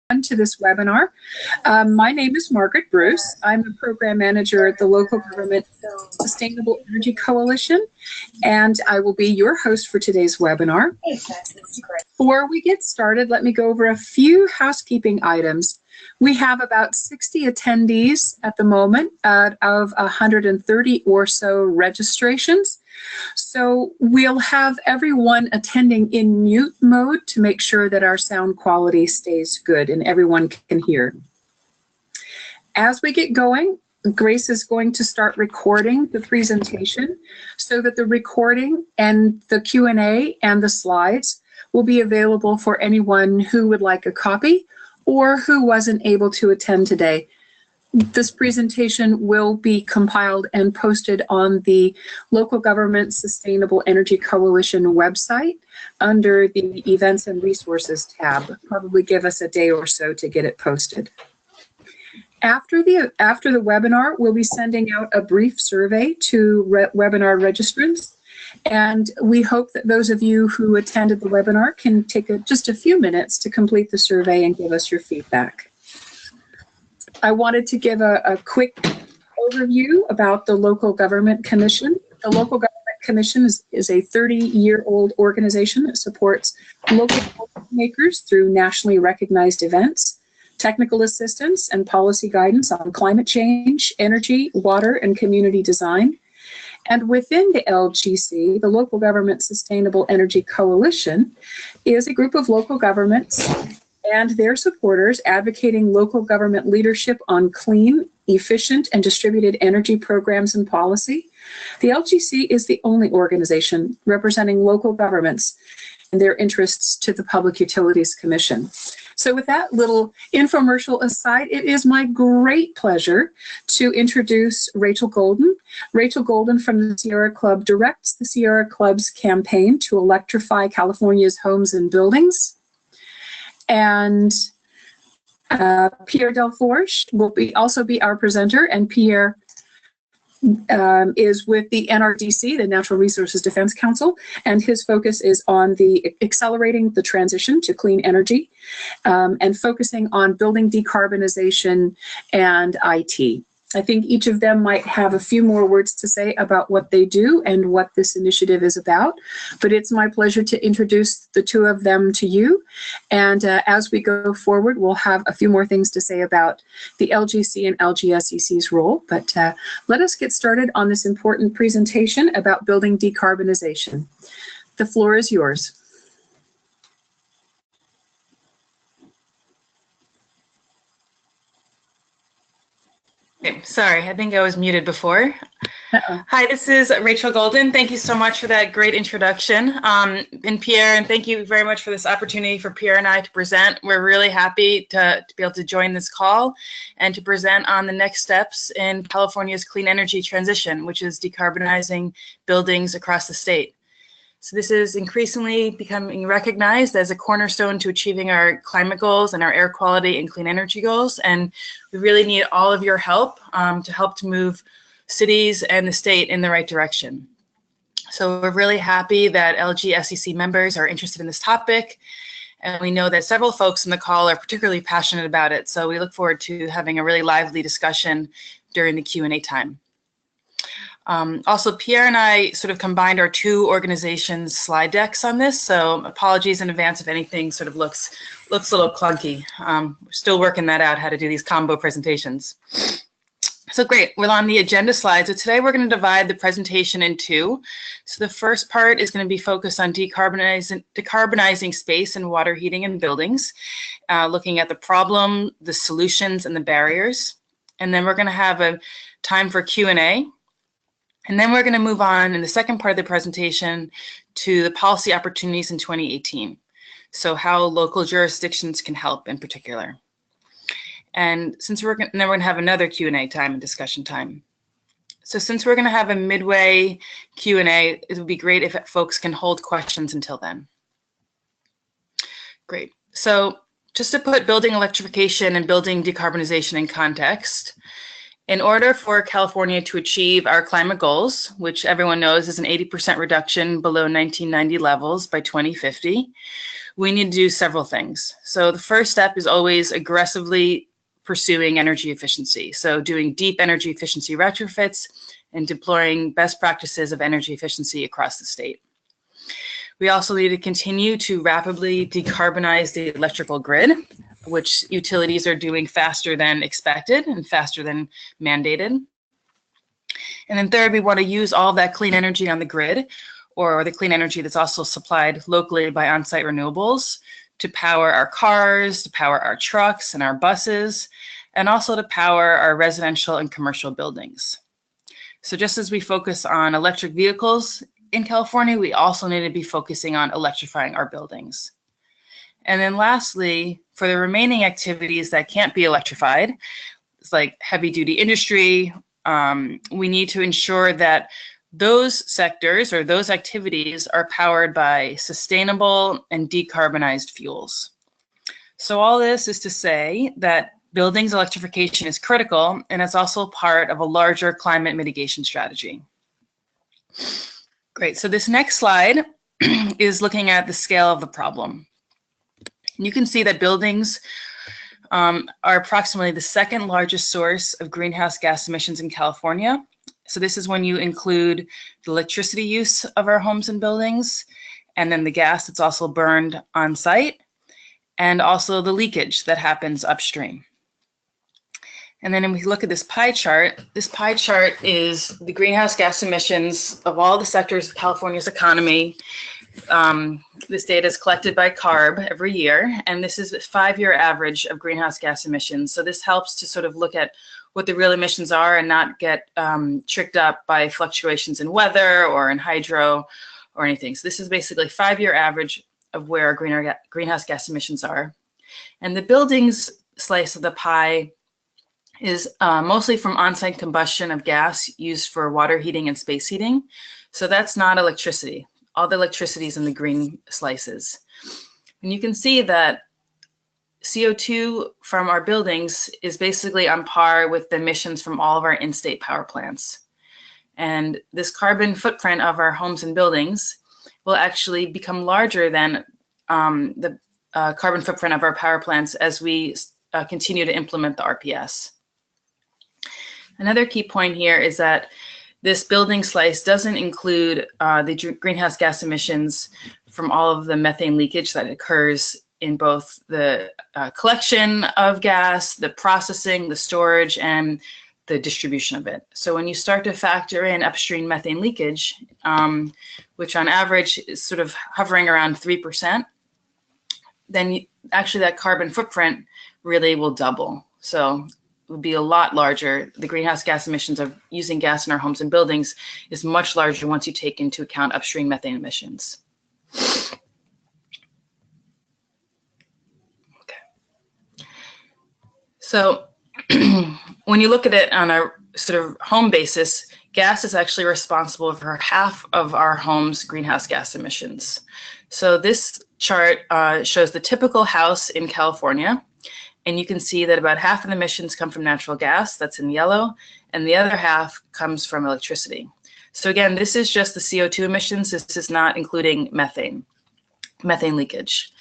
to this webinar. My name is Margaret Bruce. I'm a program manager at the Local Government Sustainable Energy Coalition, and I will be your host for today's webinar. Before we get started, let me go over a few housekeeping items. We have about 60 attendees at the moment out of 130 or so registrations. So we'll have everyone attending in mute mode to make sure that our sound quality stays good and everyone can hear. As we get going, Grace is going to start recording the presentation so that the recording and the Q&A and the slides will be available for anyone who would like a copy or who wasn't able to attend today. This presentation will be compiled and posted on the Local Government Sustainable Energy Coalition website under the Events and Resources tab. Probably give us a day or so to get it posted. After the webinar, we'll be sending out a brief survey to webinar registrants, and we hope that those of you who attended the webinar can take just a few minutes to complete the survey and give us your feedback. I wanted to give a quick overview about the Local Government Commission. The Local Government Commission is a 30-year-old organization that supports local policymakers through nationally recognized events, technical assistance, and policy guidance on climate change, energy, water, and community design. And within the LGC, the Local Government Sustainable Energy Coalition is a group of local governments and their supporters advocating local government leadership on clean, efficient, and distributed energy programs and policy. The LGC is the only organization representing local governments and their interests to the Public Utilities Commission. So with that little infomercial aside, it is my great pleasure to introduce Rachel Golden. Rachel Golden from the Sierra Club directs the Sierra Club's campaign to electrify California's homes and buildings. And Pierre Delforge will also be our presenter, and Pierre is with the NRDC, the Natural Resources Defense Council, and his focus is on accelerating the transition to clean energy and focusing on building decarbonization and IT. I think each of them might have a few more words to say about what they do and what this initiative is about, but it's my pleasure to introduce the two of them to you. And as we go forward, we'll have a few more things to say about the LGC and LGSEC's role, but let us get started on this important presentation about building decarbonization. The floor is yours. Okay, sorry, I think I was muted before. Hi, this is Rachel Golden. Thank you so much for that great introduction. And Pierre, and thank you very much for this opportunity for Pierre and I to present. We're really happy to be able to join this call and to present on the next steps in California's clean energy transition, which is decarbonizing buildings across the state. So this is increasingly becoming recognized as a cornerstone to achieving our climate goals and our air quality and clean energy goals. And we really need all of your help to move cities and the state in the right direction. So we're really happy that LGSEC members are interested in this topic. And we know that several folks in the call are particularly passionate about it. So we look forward to having a really lively discussion during the Q&A time. Also, Pierre and I sort of combined our two organizations' slide decks on this, so apologies in advance if anything sort of looks a little clunky. We're still working that out, how to do these combo presentations. So great, we're on the agenda slide. So today we're going to divide the presentation in two. So the first part is going to be focused on decarbonizing space and water heating in buildings, looking at the problem, the solutions, and the barriers. And then we're going to have a time for Q&A. And then we're going to move on in the second part of the presentation to the policy opportunities in 2018. So how local jurisdictions can help in particular. And since then we're going to have another Q&A time and discussion time. So since we're going to have a midway Q&A, it would be great if folks can hold questions until then. Great. So just to put building electrification and building decarbonization in context, In order for California to achieve our climate goals, which everyone knows is an 80% reduction below 1990 levels by 2050, we need to do several things. So the first step is always aggressively pursuing energy efficiency. So doing deep energy efficiency retrofits and deploying best practices of energy efficiency across the state. We also need to continue to rapidly decarbonize the electrical grid, which utilities are doing faster than expected and faster than mandated. And then third, we want to use all that clean energy on the grid, or the clean energy that's also supplied locally by on-site renewables, to power our cars, to power our trucks and our buses, and also to power our residential and commercial buildings. So just as we focus on electric vehicles in California, we also need to be focusing on electrifying our buildings. And then lastly, for the remaining activities that can't be electrified, it's like heavy duty industry, we need to ensure that those sectors or those activities are powered by sustainable and decarbonized fuels. So all this is to say that buildings electrification is critical, and it's also part of a larger climate mitigation strategy. Great, so this next slide is looking at the scale of the problem. You can see that buildings are approximately the second largest source of greenhouse gas emissions in California. So this is when you include the electricity use of our homes and buildings, and then the gas that's also burned on site, and also the leakage that happens upstream. And then when we look at this pie chart is the greenhouse gas emissions of all the sectors of California's economy. This data is collected by CARB every year, and this is a 5-year average of greenhouse gas emissions. So this helps to sort of look at what the real emissions are and not get tricked up by fluctuations in weather or in hydro or anything. So this is basically a 5-year average of where our greenhouse gas emissions are. And the buildings slice of the pie is mostly from on-site combustion of gas used for water heating and space heating. So that's not electricity. All the electricity is in the green slices. And you can see that CO2 from our buildings is basically on par with the emissions from all of our in-state power plants. And this carbon footprint of our homes and buildings will actually become larger than the carbon footprint of our power plants as we continue to implement the RPS. Another key point here is that this building slice doesn't include the greenhouse gas emissions from all of the methane leakage that occurs in both the collection of gas, the processing, the storage, and the distribution of it. So when you start to factor in upstream methane leakage, which on average is sort of hovering around 3%, then actually that carbon footprint really will double. So would be a lot larger. The greenhouse gas emissions of using gas in our homes and buildings is much larger once you take into account upstream methane emissions. Okay. So when you look at it on a sort of home basis, gas is actually responsible for half of our home's greenhouse gas emissions. So this chart shows the typical house in California. And you can see that about half of the emissions come from natural gas, that's in yellow, and the other half comes from electricity. So again, this is just the CO2 emissions. This is not including methane leakage.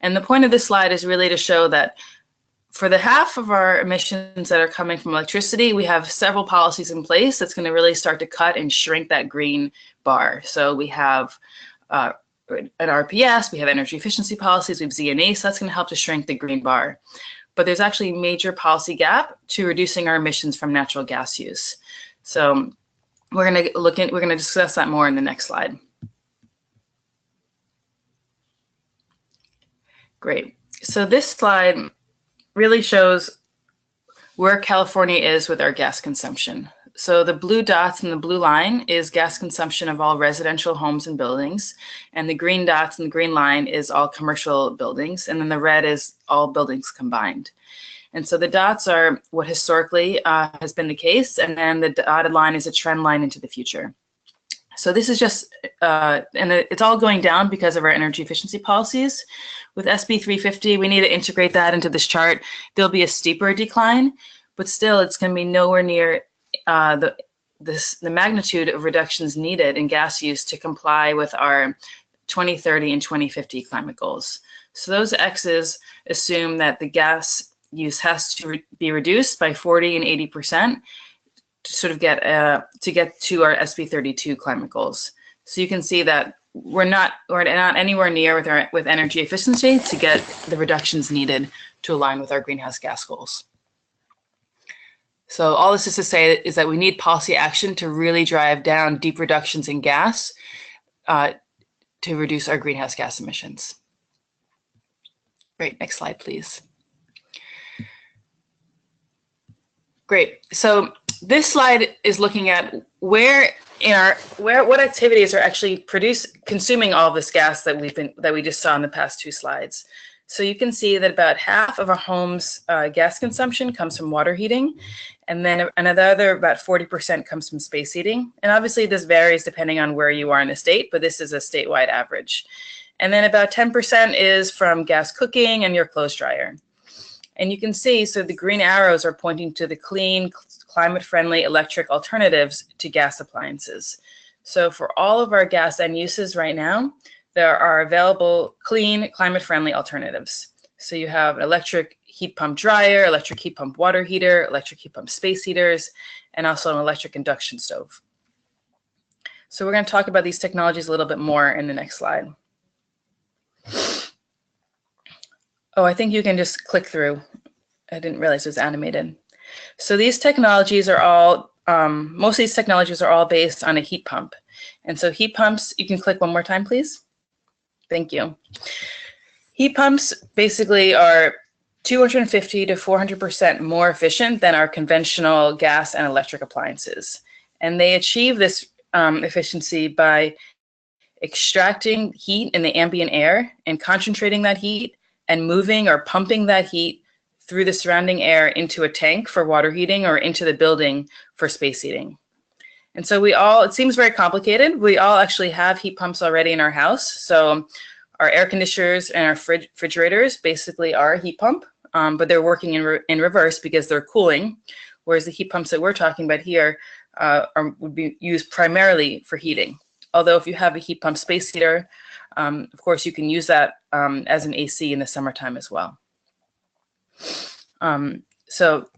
And the point of this slide is really to show that for the half of our emissions that are coming from electricity, we have several policies in place that's going to really start to cut and shrink that green bar. So we have an RPS, we have energy efficiency policies, we have Z&E, so that's going to help to shrink the green bar. But there's actually a major policy gap to reducing our emissions from natural gas use. So we're going to discuss that more in the next slide. Great. So this slide really shows where California is with our gas consumption. So the blue dots and the blue line is gas consumption of all residential homes and buildings, and the green dots and the green line is all commercial buildings, and then the red is all buildings combined. And so the dots are what historically has been the case, and then the dotted line is a trend line into the future. So this is just, and it's all going down because of our energy efficiency policies. With SB 350, we need to integrate that into this chart. There'll be a steeper decline, but still it's going to be nowhere near the magnitude of reductions needed in gas use to comply with our 2030 and 2050 climate goals. So those X's assume that the gas use has to be reduced by 40 and 80% to sort of get to our SB32 climate goals. So you can see that we're not anywhere near with energy efficiency to get the reductions needed to align with our greenhouse gas goals. So all this is to say is that we need policy action to really drive down deep reductions in gas to reduce our greenhouse gas emissions. Great, next slide, please. Great, so this slide is looking at what activities are actually consuming all this gas that we just saw in the past two slides. So you can see that about half of our home's gas consumption comes from water heating, and then another about 40% comes from space heating. And obviously this varies depending on where you are in the state, but this is a statewide average. And then about 10% is from gas cooking and your clothes dryer. And you can see, so the green arrows are pointing to the clean, climate-friendly electric alternatives to gas appliances. So for all of our gas end uses right now, there are available clean, climate-friendly alternatives. So you have an electric heat pump dryer, electric heat pump water heater, electric heat pump space heaters, and also an electric induction stove. So we're going to talk about these technologies a little bit more in the next slide. Oh, I think you can just click through. I didn't realize it was animated. So these technologies are all, most of these technologies are all based on a heat pump. And so heat pumps, you can click one more time, please. Thank you. Heat pumps basically are 250 to 400% more efficient than our conventional gas and electric appliances. And they achieve this efficiency by extracting heat in the ambient air and concentrating that heat and moving or pumping that heat through the surrounding air into a tank for water heating or into the building for space heating. And so it seems very complicated. We all actually have heat pumps already in our house. So our air conditioners and our refrigerators basically are a heat pump, but they're working in reverse because they're cooling, whereas the heat pumps that we're talking about here would be used primarily for heating. Although if you have a heat pump space heater, of course, you can use that as an AC in the summertime as well. So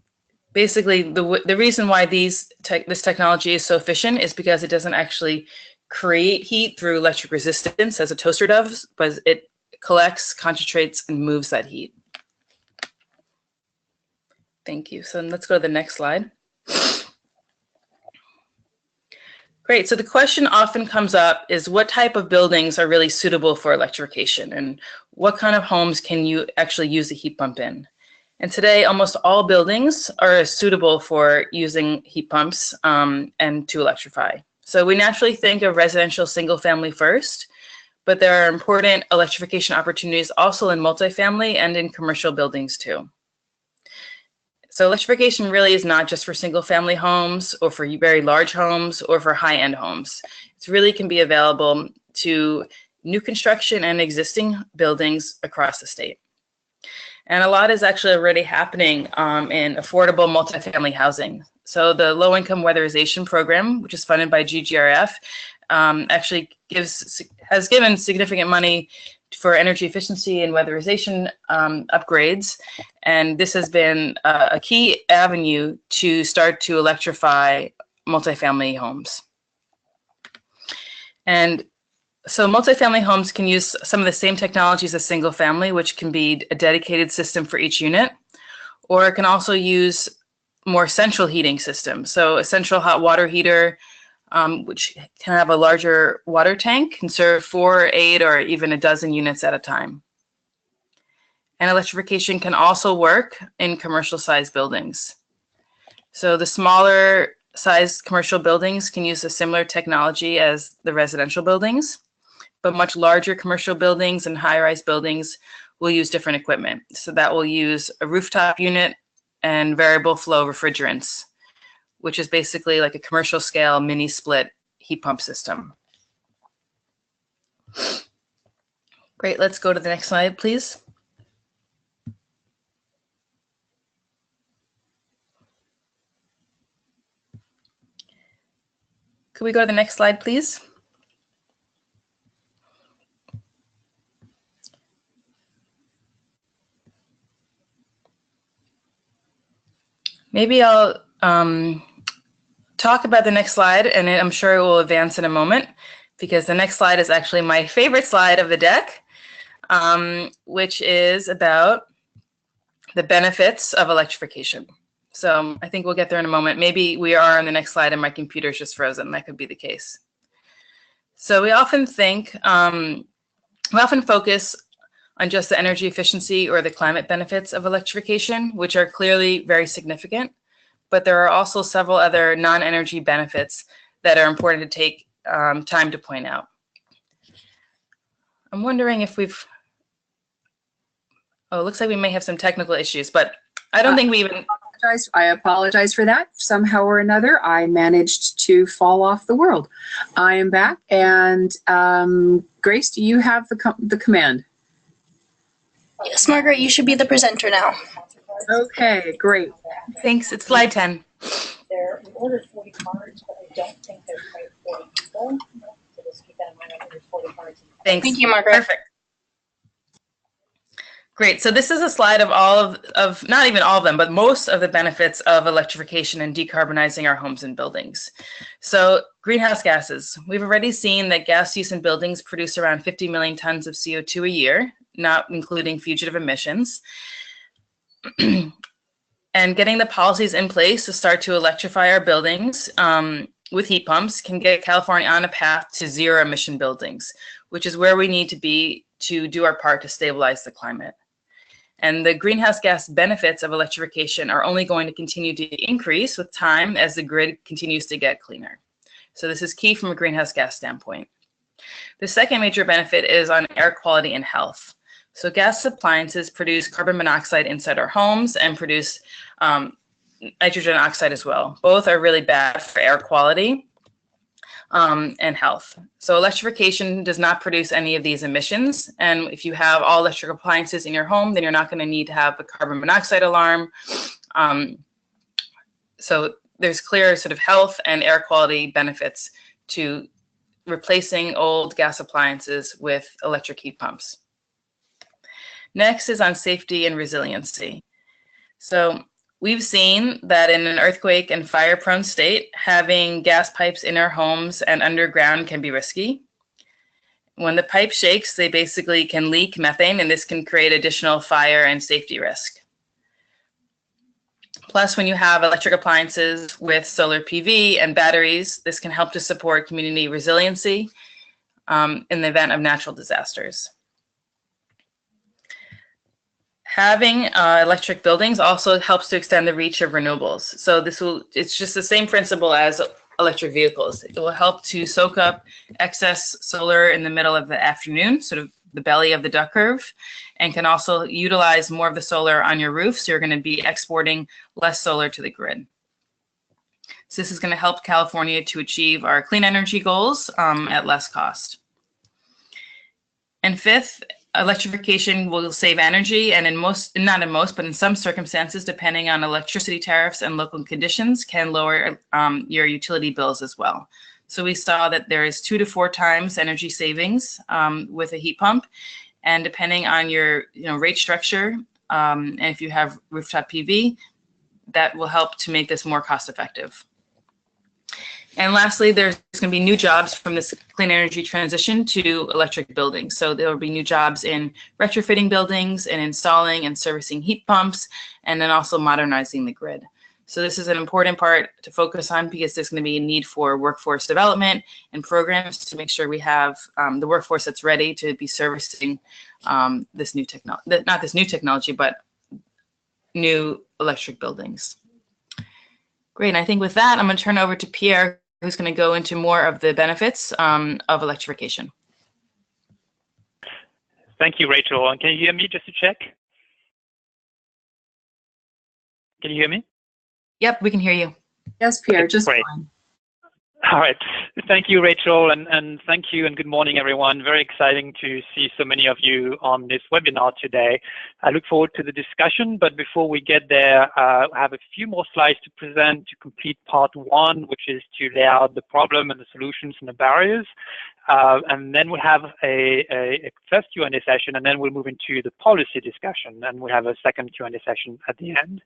basically, the reason why this technology is so efficient is because it doesn't actually create heat through electric resistance as a toaster does, but it collects, concentrates, and moves that heat. Thank you. So let's go to the next slide. Great. So the question often comes up is what type of buildings are really suitable for electrification, and what kind of homes can you actually use a heat pump in? And today, almost all buildings are suitable for using heat pumps and to electrify. So we naturally think of residential single family first, but there are important electrification opportunities also in multifamily and in commercial buildings too. So electrification really is not just for single family homes or for very large homes or for high-end homes. It really can be available to new construction and existing buildings across the state. And a lot is actually already happening in affordable multifamily housing. So the low-income weatherization program, which is funded by GGRF, actually has given significant money for energy efficiency and weatherization upgrades. And this has been a key avenue to start to electrify multifamily homes. And so multifamily homes can use some of the same technologies as single family, which can be a dedicated system for each unit, or it can also use more central heating systems. So a central hot water heater, which can have a larger water tank, can serve 4, 8, or even a dozen units at a time. And electrification can also work in commercial sized buildings. So the smaller sized commercial buildings can use a similar technology as the residential buildings, but much larger commercial buildings and high-rise buildings will use different equipment. So that will use a rooftop unit and variable flow refrigerants, which is basically like a commercial scale mini split heat pump system. Great, let's go to the next slide, please. Could we go to the next slide, please? Maybe I'll talk about the next slide, and I'm sure it will advance in a moment, because the next slide is actually my favorite slide of the deck, which is about the benefits of electrification. So I think we'll get there in a moment. Maybe we are on the next slide and my computer's just frozen. That could be the case. So we often think, we often focus on just the energy efficiency or the climate benefits of electrification, which are clearly very significant. But there are also several other non-energy benefits that are important to take time to point out. I'm wondering if we've, oh, it looks like we may have some technical issues, but I don't think we even... I apologize for that. Somehow or another, I managed to fall off the world. I am back, and Grace, do you have the command? Yes, Margaret, you should be the presenter now. Okay, great. Thanks. It's slide 10. They're ordered 40 cards, but I don't think there's quite 40 people. So just keep that in mind. I think there's 40 cards. Thanks. Thank you, Margaret. Perfect. Great. So this is a slide of all of not even all of them, but most of the benefits of electrification and decarbonizing our homes and buildings. So greenhouse gases. We've already seen that gas use in buildings produce around 50 million tons of CO2 a year, not including fugitive emissions. And getting the policies in place to start to electrify our buildings with heat pumps can get California on a path to zero emission buildings, which is where we need to be to do our part to stabilize the climate. And the greenhouse gas benefits of electrification are only going to continue to increase with time as the grid continues to get cleaner. So this is key from a greenhouse gas standpoint. The second major benefit is on air quality and health. So gas appliances produce carbon monoxide inside our homes and produce nitrogen oxide as well. Both are really bad for air quality and health. So electrification does not produce any of these emissions. And if you have all electric appliances in your home, then you're not going to need to have a carbon monoxide alarm. So there's clear sort of health and air quality benefits to replacing old gas appliances with electric heat pumps. Next is on safety and resiliency. So we've seen that in an earthquake and fire-prone state, having gas pipes in our homes and underground can be risky. When the pipe shakes, they basically can leak methane, and this can create additional fire and safety risk. Plus, when you have electric appliances with solar PV and batteries, this can help to support community resiliency in the event of natural disasters. Having electric buildings also helps to extend the reach of renewables. So it's just the same principle as electric vehicles. It will help to soak up excess solar in the middle of the afternoon, sort of the belly of the duck curve, and can also utilize more of the solar on your roof. So you're going to be exporting less solar to the grid. So this is going to help California to achieve our clean energy goals at less cost. And fifth, electrification will save energy, and not in most, but in some circumstances, depending on electricity tariffs and local conditions, can lower your utility bills as well. So we saw that there is 2 to 4 times energy savings with a heat pump, and depending on your rate structure, and if you have rooftop PV, that will help to make this more cost effective. And lastly, there's going to be new jobs from this clean energy transition to electric buildings. So there will be new jobs in retrofitting buildings and installing and servicing heat pumps, and then also modernizing the grid. So this is an important part to focus on because there's going to be a need for workforce development and programs to make sure we have the workforce that's ready to be servicing this new technology, not this new technology, but new electric buildings. Great, and I think with that, I'm going to turn over to Pierre, who's going to go into more of the benefits of electrification. Thank you, Rachel. And can you hear me just to check? Can you hear me? Yep, we can hear you. Yes, Pierre, Okay, just great. fine. All right. Thank you, Rachel, and thank you and good morning, everyone. Very exciting to see so many of you on this webinar today. I look forward to the discussion, but before we get there, I have a few more slides to present to complete part one, which is to lay out the problem and the solutions and the barriers. And then we'll have a first Q&A session, and then we'll move into the policy discussion, and we'll have a second Q&A session at the end.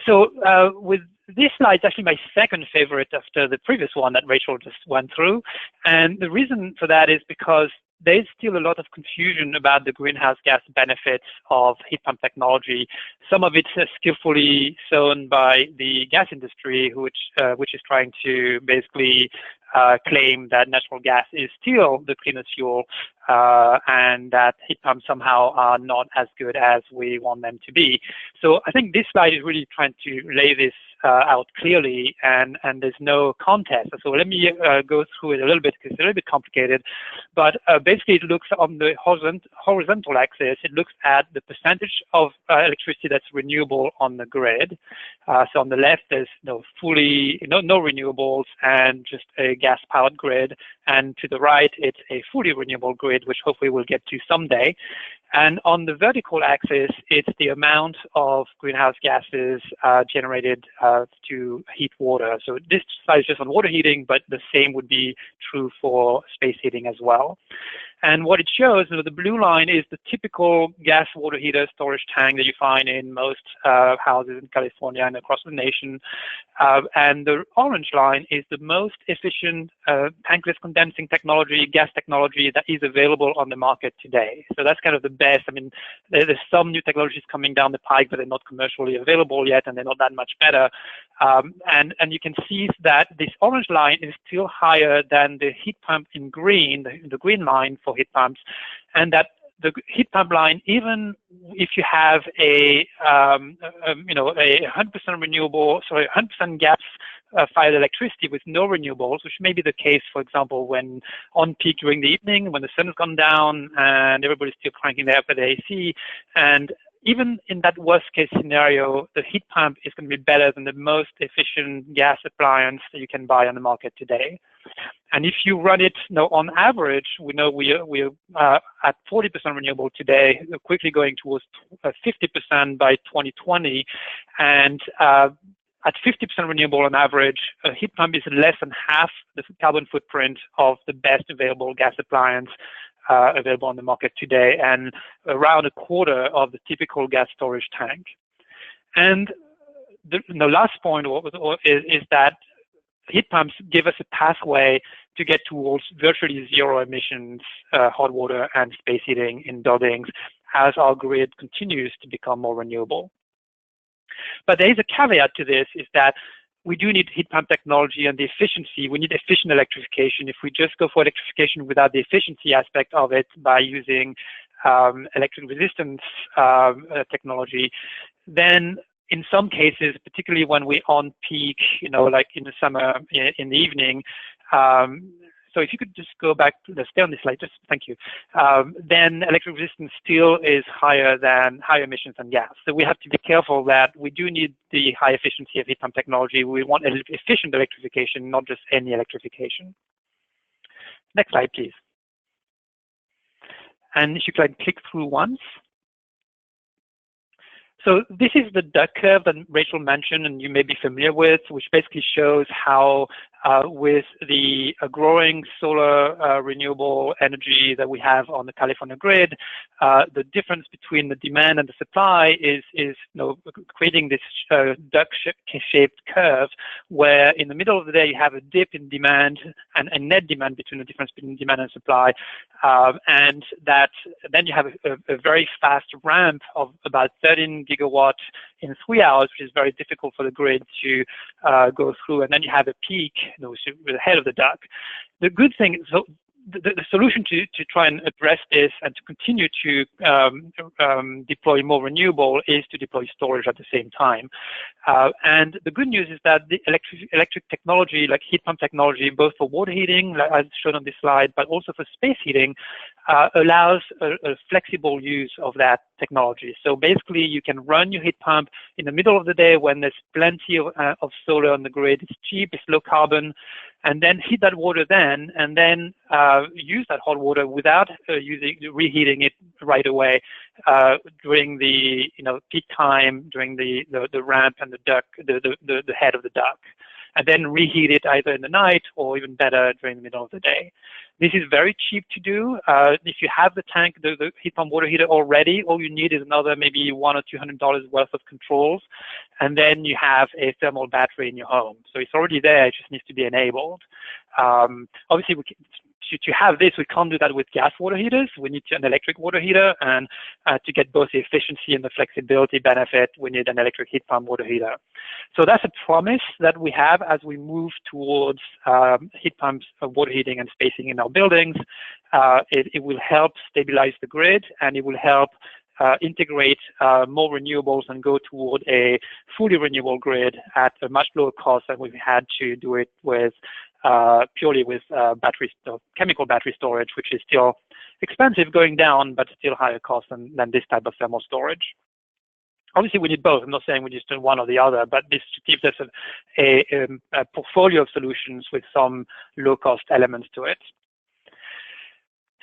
So with this slide, it's actually my second favorite after the previous one that Rachel just went through. And the reason for that is because there's still a lot of confusion about the greenhouse gas benefits of heat pump technology. Some of it's skillfully sown by the gas industry, which is trying to basically claim that natural gas is still the cleanest fuel and that heat pumps somehow are not as good as we want them to be. So I think this slide is really trying to lay this out clearly, and there's no contest. So let me go through it a little bit because it's a little bit complicated. But basically, it looks on the horizontal axis. It looks at the percentage of electricity that's renewable on the grid. So on the left, there's no renewables and just a gas-powered grid. And to the right, it's a fully renewable grid, which hopefully we'll get to someday. And on the vertical axis, it's the amount of greenhouse gases generated to heat water. So this slide is just on water heating, but the same would be true for space heating as well. And what it shows, the blue line is the typical gas water heater storage tank that you find in most houses in California and across the nation. And the orange line is the most efficient tankless condensing technology, gas technology that is available on the market today. So that's kind of the best. I mean, there's some new technologies coming down the pike, but they're not commercially available yet, and they're not that much better. And you can see that this orange line is still higher than the heat pump in green, the green line for heat pumps, and that the heat pump line, even if you have a 100% renewable, 100% gas fired electricity with no renewables, which may be the case, for example, when on peak during the evening, when the sun has gone down and everybody's still cranking their AC, and even in that worst case scenario, the heat pump is going to be better than the most efficient gas appliance that you can buy on the market today. And if you run it on average, we know we're at 40% renewable today, quickly going towards 50% by 2020. And at 50% renewable on average, a heat pump is less than half the carbon footprint of the best available gas appliance available on the market today, and around a quarter of the typical gas storage tank. And the last point is that heat pumps give us a pathway to get towards virtually zero emissions hot water and space heating in buildings as our grid continues to become more renewable. But there is a caveat to this, is that we do need heat pump technology and the efficiency. We need efficient electrification. If we just go for electrification without the efficiency aspect of it by using electric resistance technology, then in some cases, particularly when we're on peak, like in the summer, in the evening, so if you could just go back, let's stay on this slide, just thank you. Then electric resistance still is higher emissions than gas. So we have to be careful that we do need the high efficiency of heat pump technology. We want efficient electrification, not just any electrification. Next slide, please. And if you could click through once. So this is the duck curve that Rachel mentioned and you may be familiar with, which basically shows how with the growing solar renewable energy that we have on the California grid, the difference between the demand and the supply is creating this duck-shaped curve, where in the middle of the day you have a dip in demand and a net demand between the difference between demand and supply, and that then you have a very fast ramp of about 13 gigawatts in 3 hours, which is very difficult for the grid to go through, and then you have a peak, the head of the duck. The good thing is, so the solution to try and address this and to continue to deploy more renewable is to deploy storage at the same time. And the good news is that the electric technology, like heat pump technology, both for water heating, as shown on this slide, but also for space heating, allows a flexible use of that technology. So basically, you can run your heat pump in the middle of the day when there's plenty of solar on the grid. It's cheap, it's low carbon, and then heat that water then, and then use that hot water without reheating it right away during the peak time, during the ramp and the duct, the head of the duct, and then reheat it either in the night or even better during the middle of the day. This is very cheap to do. If you have the tank, the heat pump water heater already, all you need is another maybe $100 or $200 worth of controls, and then you have a thermal battery in your home. So it's already there, it just needs to be enabled. Obviously, to have this, we can't do that with gas water heaters. We need an electric water heater, and to get both the efficiency and the flexibility benefit, we need an electric heat pump water heater. So that's a promise that we have as we move towards heat pumps, water heating and spacing in our buildings. It will help stabilize the grid, and it will help integrate more renewables and go toward a fully renewable grid at a much lower cost than we've had to do it with purely with chemical battery storage, which is still expensive going down, but still higher cost than this type of thermal storage. Obviously, we need both. I'm not saying we just do one or the other, but this gives us a portfolio of solutions with some low-cost elements to it.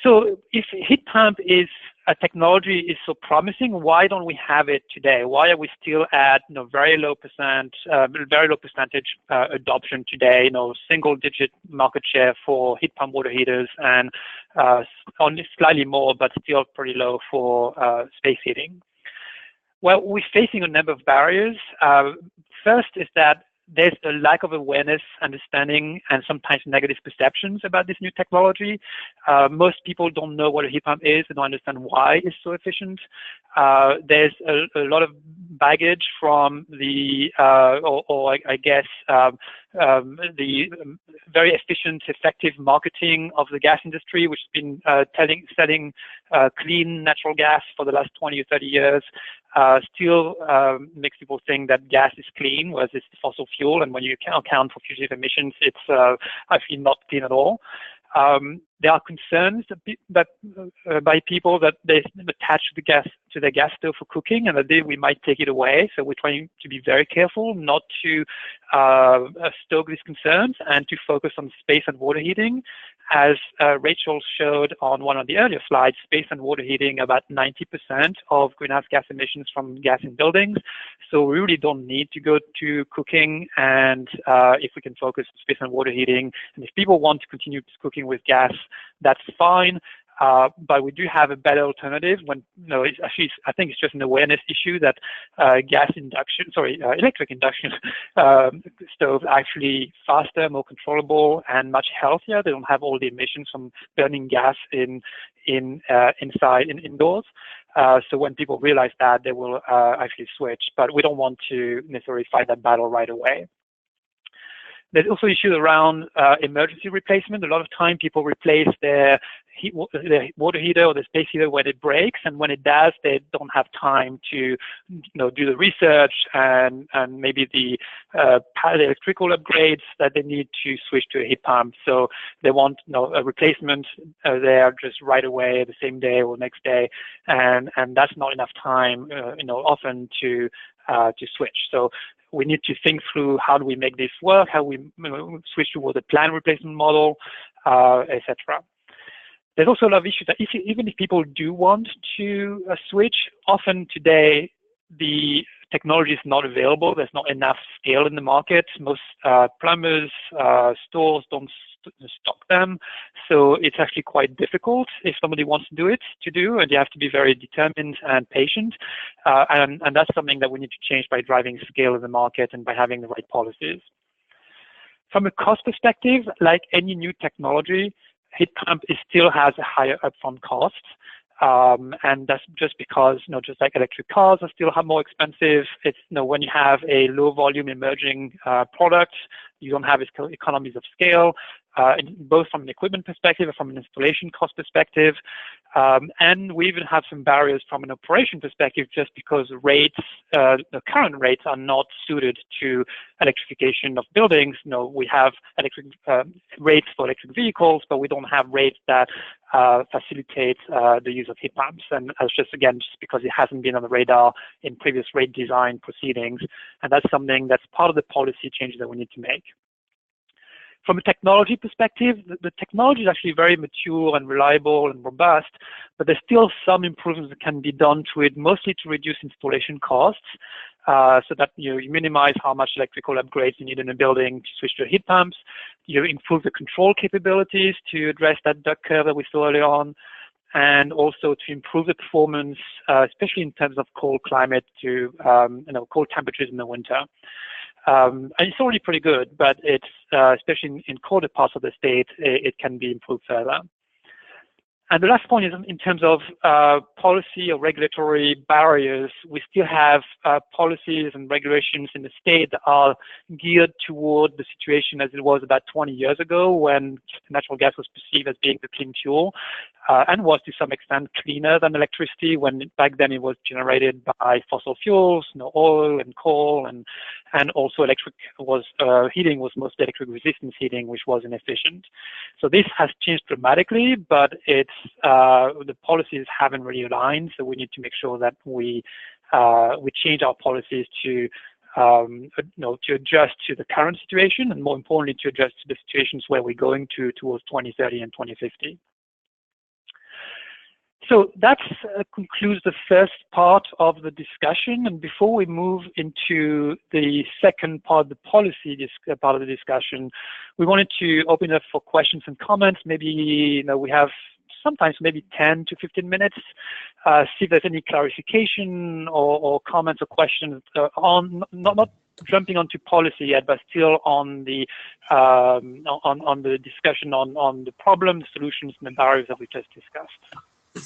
So if heat pump is a technology is so promising, why don't we have it today? Why are we still at very low percentage adoption today? Single-digit market share for heat pump water heaters, and only slightly more, but still pretty low for space heating. Well, we're facing a number of barriers. First is that there's a lack of awareness, understanding, and sometimes negative perceptions about this new technology. Most people don't know what a heat pump is and don't understand why it's so efficient. There's a lot of baggage from the, the very efficient, effective marketing of the gas industry, which has been selling clean natural gas for the last 20 or 30 years. Still makes people think that gas is clean, whereas it's fossil fuel, and when you account for fugitive emissions, it's actually not clean at all. There are concerns that by people that they attach their gas stove for cooking, and that we might take it away. So we're trying to be very careful not to stoke these concerns and to focus on space and water heating. As Rachel showed on one of the earlier slides, space and water heating about 90% of greenhouse gas emissions from gas in buildings. So we really don't need to go to cooking, and if we can focus on space and water heating, and if people want to continue cooking with gas, that's fine. But we do have a better alternative. I think it's just an awareness issue that electric induction stoves are actually faster, more controllable, and much healthier. They don't have all the emissions from burning gas indoors. So when people realize that, they will actually switch. But we don't want to necessarily fight that battle right away. There's also issues around emergency replacement. A lot of time people replace their water heater or the space heater when it breaks, and when it does, they don't have time to do the research and maybe the electrical upgrades that they need to switch to a heat pump. So they want a replacement there just right away, the same day or next day, and that's not enough time often to switch. So we need to think through how do we make this work, how we switch towards a planned replacement model, etc. There's also a lot of issues that even if people do want to switch, often today the technology is not available. There's not enough scale in the market. Most plumbers, stores don't stock them. So it's actually quite difficult if somebody wants to do, and you have to be very determined and patient. And that's something that we need to change by driving scale in the market and by having the right policies. From a cost perspective, like any new technology, heat pump still has a higher upfront cost. And that's just because, just like electric cars are still more expensive. It's, when you have a low volume emerging product, you don't have economies of scale, both from an equipment perspective and from an installation cost perspective. And we even have some barriers from an operation perspective, just because rates, the current rates are not suited to electrification of buildings. You know, we have electric rates for electric vehicles, but we don't have rates that facilitate the use of heat pumps. And that's just because it hasn't been on the radar in previous rate design proceedings. And that's something that's part of the policy changes that we need to make. From a technology perspective, the technology is actually very mature and reliable and robust, but there's still some improvements that can be done to it, mostly to reduce installation costs, so that you minimize how much electrical upgrades you need in a building to switch to heat pumps. You improve the control capabilities to address that duct curve that we saw earlier on, and also to improve the performance, especially in terms of cold climate, to cold temperatures in the winter. And it's already pretty good, but it's especially in colder parts of the state, it can be improved further. And the last point is in terms of policy or regulatory barriers, we still have policies and regulations in the state that are geared toward the situation as it was about 20 years ago, when natural gas was perceived as being the clean fuel, and was to some extent cleaner than electricity, when back then it was generated by fossil fuels, oil and coal, and also electric was heating was mostly electric resistance heating, which was inefficient. So this has changed dramatically, but it's the policies haven't really aligned. So we need to make sure that we change our policies to to adjust to the current situation, and more importantly, to adjust to the situations where we're going towards 2030 and 2050. So that concludes the first part of the discussion. And before we move into the second part, the policy part of the discussion, we wanted to open up for questions and comments. Maybe we have sometimes maybe 10 to 15 minutes. See if there's any clarification or comments or questions on not jumping onto policy yet, but still on the discussion on the problem, solutions, and the barriers that we just discussed.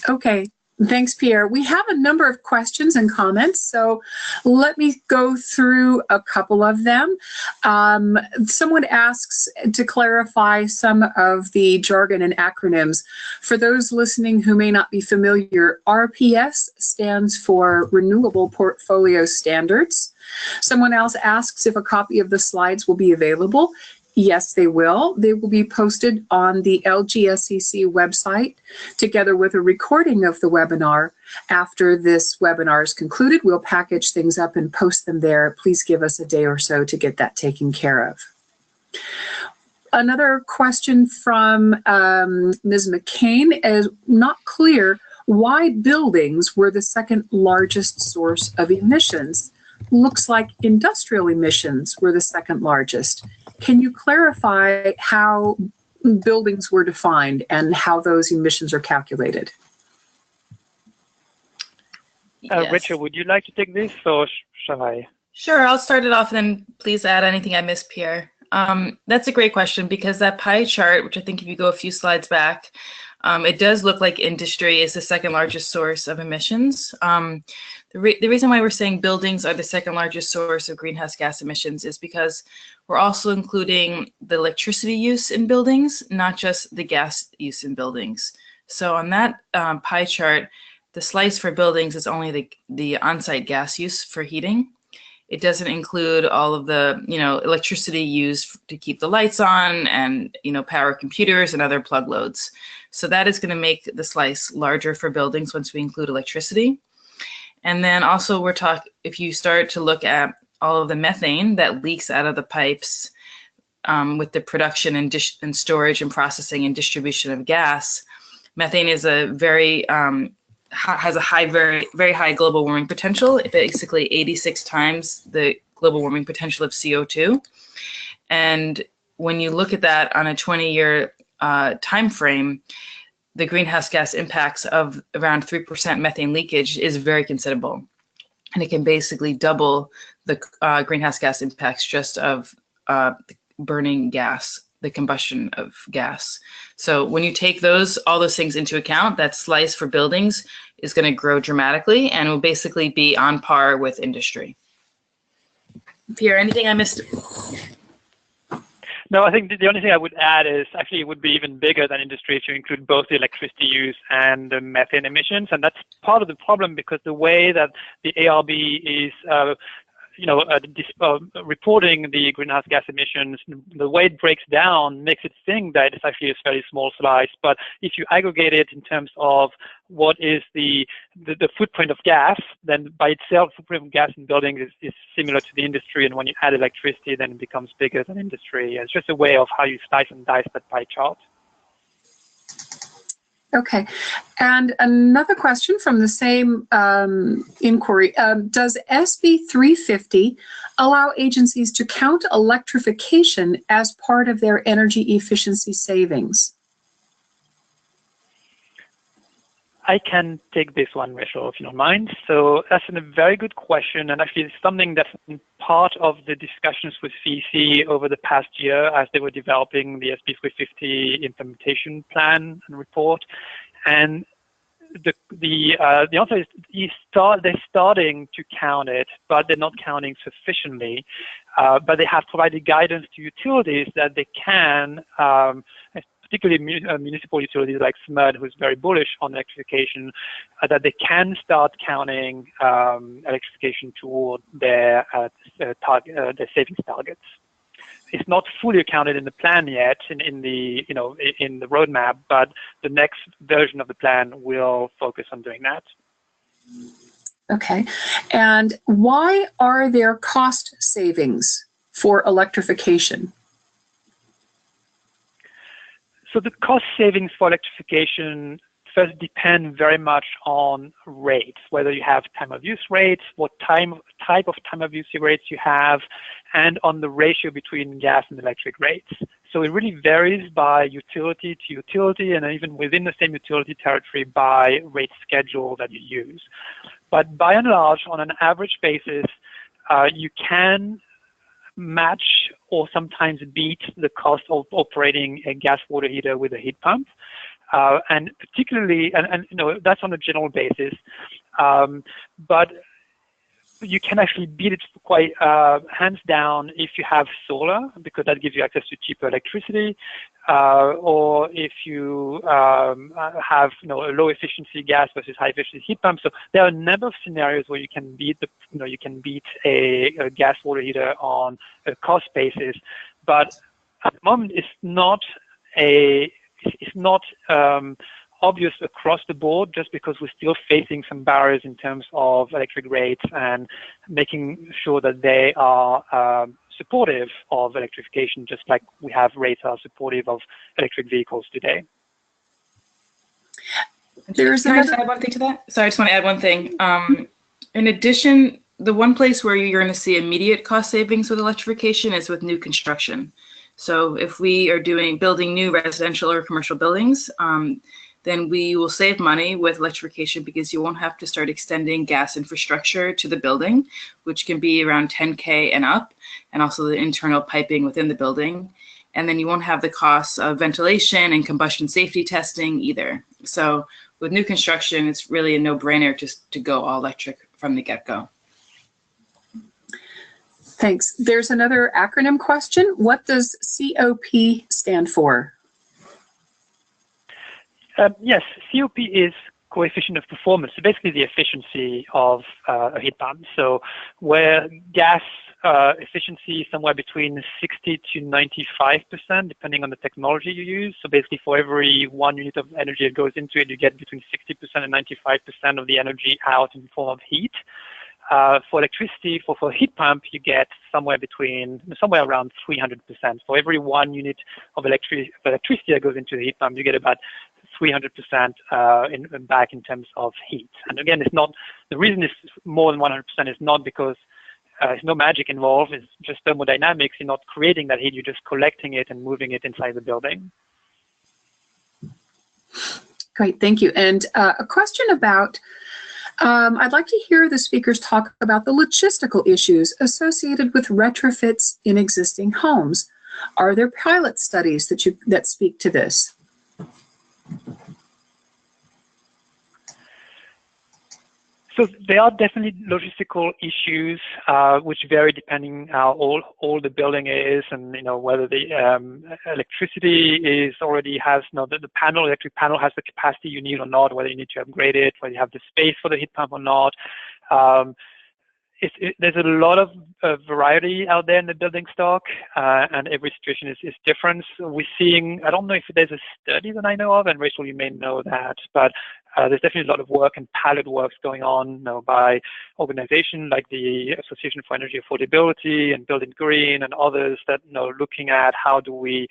Okay, thanks, Pierre. We have a number of questions and comments, so let me go through a couple of them. Someone asks to clarify some of the jargon and acronyms. For those listening who may not be familiar, RPS stands for Renewable Portfolio Standards. Someone else asks if a copy of the slides will be available. Yes, they will. They will be posted on the LGSCC website together with a recording of the webinar. After this webinar is concluded, we'll package things up and post them there. Please give us a day or so to get that taken care of. Another question from Ms. McCain is not clear why buildings were the second largest source of emissions. Looks like industrial emissions were the second largest. Can you clarify how buildings were defined and how those emissions are calculated? Yes. Richard, would you like to take this, or shall I? Sure, I'll start it off, and then please add anything I missed, Pierre. That's a great question, because that pie chart, which I think if you go a few slides back, it does look like industry is the second largest source of emissions. The reason why we're saying buildings are the second largest source of greenhouse gas emissions is because we're also including the electricity use in buildings, not just the gas use in buildings. So on that pie chart, the slice for buildings is only the on-site gas use for heating. It doesn't include all of the electricity used to keep the lights on and power computers and other plug loads. So that is going to make the slice larger for buildings once we include electricity. And then also if you start to look at all of the methane that leaks out of the pipes with the production and storage and processing and distribution of gas, methane is a very very high global warming potential, basically 86 times the global warming potential of CO2. And when you look at that on a 20-year time frame, the greenhouse gas impacts of around 3% methane leakage is very considerable. And it can basically double the greenhouse gas impacts just of burning gas, the combustion of gas. So when you take all those things into account, that slice for buildings is going to grow dramatically and will basically be on par with industry. Pierre, anything I missed? No, I think the only thing I would add is actually it would be even bigger than industry if you include both the electricity use and the methane emissions. And that's part of the problem, because the way that the ARB is reporting the greenhouse gas emissions, the way it breaks down makes it think that it's actually a fairly small slice. But if you aggregate it in terms of what is the footprint of gas, then by itself, footprint of gas in buildings is similar to the industry. And when you add electricity, then it becomes bigger than industry. It's just a way of how you slice and dice that pie chart. Okay, and another question from the same inquiry. Does SB 350 allow agencies to count electrification as part of their energy efficiency savings? I can take this one, Rachel, if you don't mind. So that's a very good question, and actually it's something that's been part of the discussions with CEC over the past year as they were developing the SB 350 implementation plan and report. And the answer is they're starting to count it, but they're not counting sufficiently. But they have provided guidance to utilities that they can, particularly municipal utilities like SMUD, who's very bullish on electrification, that they can start counting electrification toward their savings targets. It's not fully accounted in the plan yet, in the roadmap, but the next version of the plan will focus on doing that. Okay, and why are there cost savings for electrification? So the cost savings for electrification first depend very much on rates, whether you have time of use rates, what type of time of use rates you have, and on the ratio between gas and electric rates. So it really varies by utility to utility, and even within the same utility territory by rate schedule that you use. But by and large, on an average basis, you can match or sometimes beat the cost of operating a gas water heater with a heat pump. And particularly, and that's on a general basis, but you can actually beat it quite hands down if you have solar, because that gives you access to cheaper electricity, or if you have a low efficiency gas versus high efficiency heat pump. So there are a number of scenarios where you can beat a gas water heater on a cost basis, but at the moment it's not obvious across the board, just because we're still facing some barriers in terms of electric rates and making sure that they are supportive of electrification, just like we have rates are supportive of electric vehicles today. Can I just add one thing to that? Sorry, I just want to add one thing. In addition, the one place where you're going to see immediate cost savings with electrification is with new construction. So if we are building new residential or commercial buildings, then we will save money with electrification, because you won't have to start extending gas infrastructure to the building, which can be around 10K and up, and also the internal piping within the building. And then you won't have the costs of ventilation and combustion safety testing either. So with new construction, it's really a no-brainer just to go all electric from the get-go. Thanks. There's another acronym question. What does COP stand for? Yes, COP is coefficient of performance, so basically the efficiency of a heat pump. So where gas efficiency is somewhere between 60 to 95%, depending on the technology you use. So basically for every 1 unit of energy that goes into it, you get between 60% and 95% of the energy out in the form of heat. For electricity, for heat pump, you get somewhere around 300%. For every 1 unit of electricity that goes into the heat pump, you get about 300% back in terms of heat. And again, it's not, the reason it's more than 100% is not because there's no magic involved. It's just thermodynamics. You're not creating that heat, you're just collecting it and moving it inside the building. Great, thank you. And a question about, I'd like to hear the speakers talk about the logistical issues associated with retrofits in existing homes. Are there pilot studies that speak to this? So there are definitely logistical issues which vary depending how old the building is, and whether the electricity has the electric panel has the capacity you need or not, whether you need to upgrade it, whether you have the space for the heat pump or not. There's a lot of variety out there in the building stock, and every situation is different. So we're seeing, I don't know if there's a study that I know of, and Rachel, you may know that, but there's definitely a lot of work and pilot works going on by organizations like the Association for Energy Affordability and Building Green and others that looking at how do we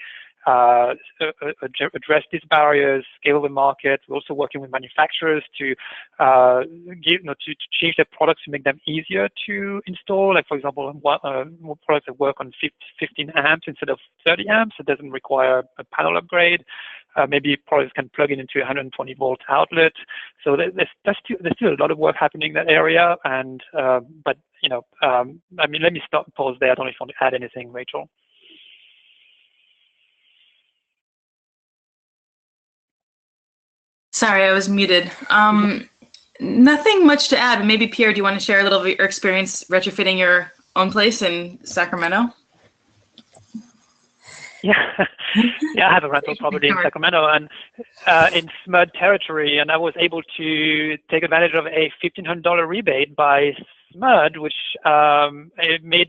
address these barriers, scale the market. We're also working with manufacturers to to change their products to make them easier to install. Like for example, more products that work on 15 amps instead of 30 amps. It doesn't require a panel upgrade. Maybe products can plug in into a 120 volt outlet. So there's still a lot of work happening in that area. And but let me pause there. I don't know if you want to add anything, Rachel. Sorry, I was muted. Nothing much to add. Maybe Pierre, do you want to share a little of your experience retrofitting your own place in Sacramento? Yeah, I have a rental property in Sacramento and in SMUD territory, and I was able to take advantage of a $1,500 rebate by SMUD, which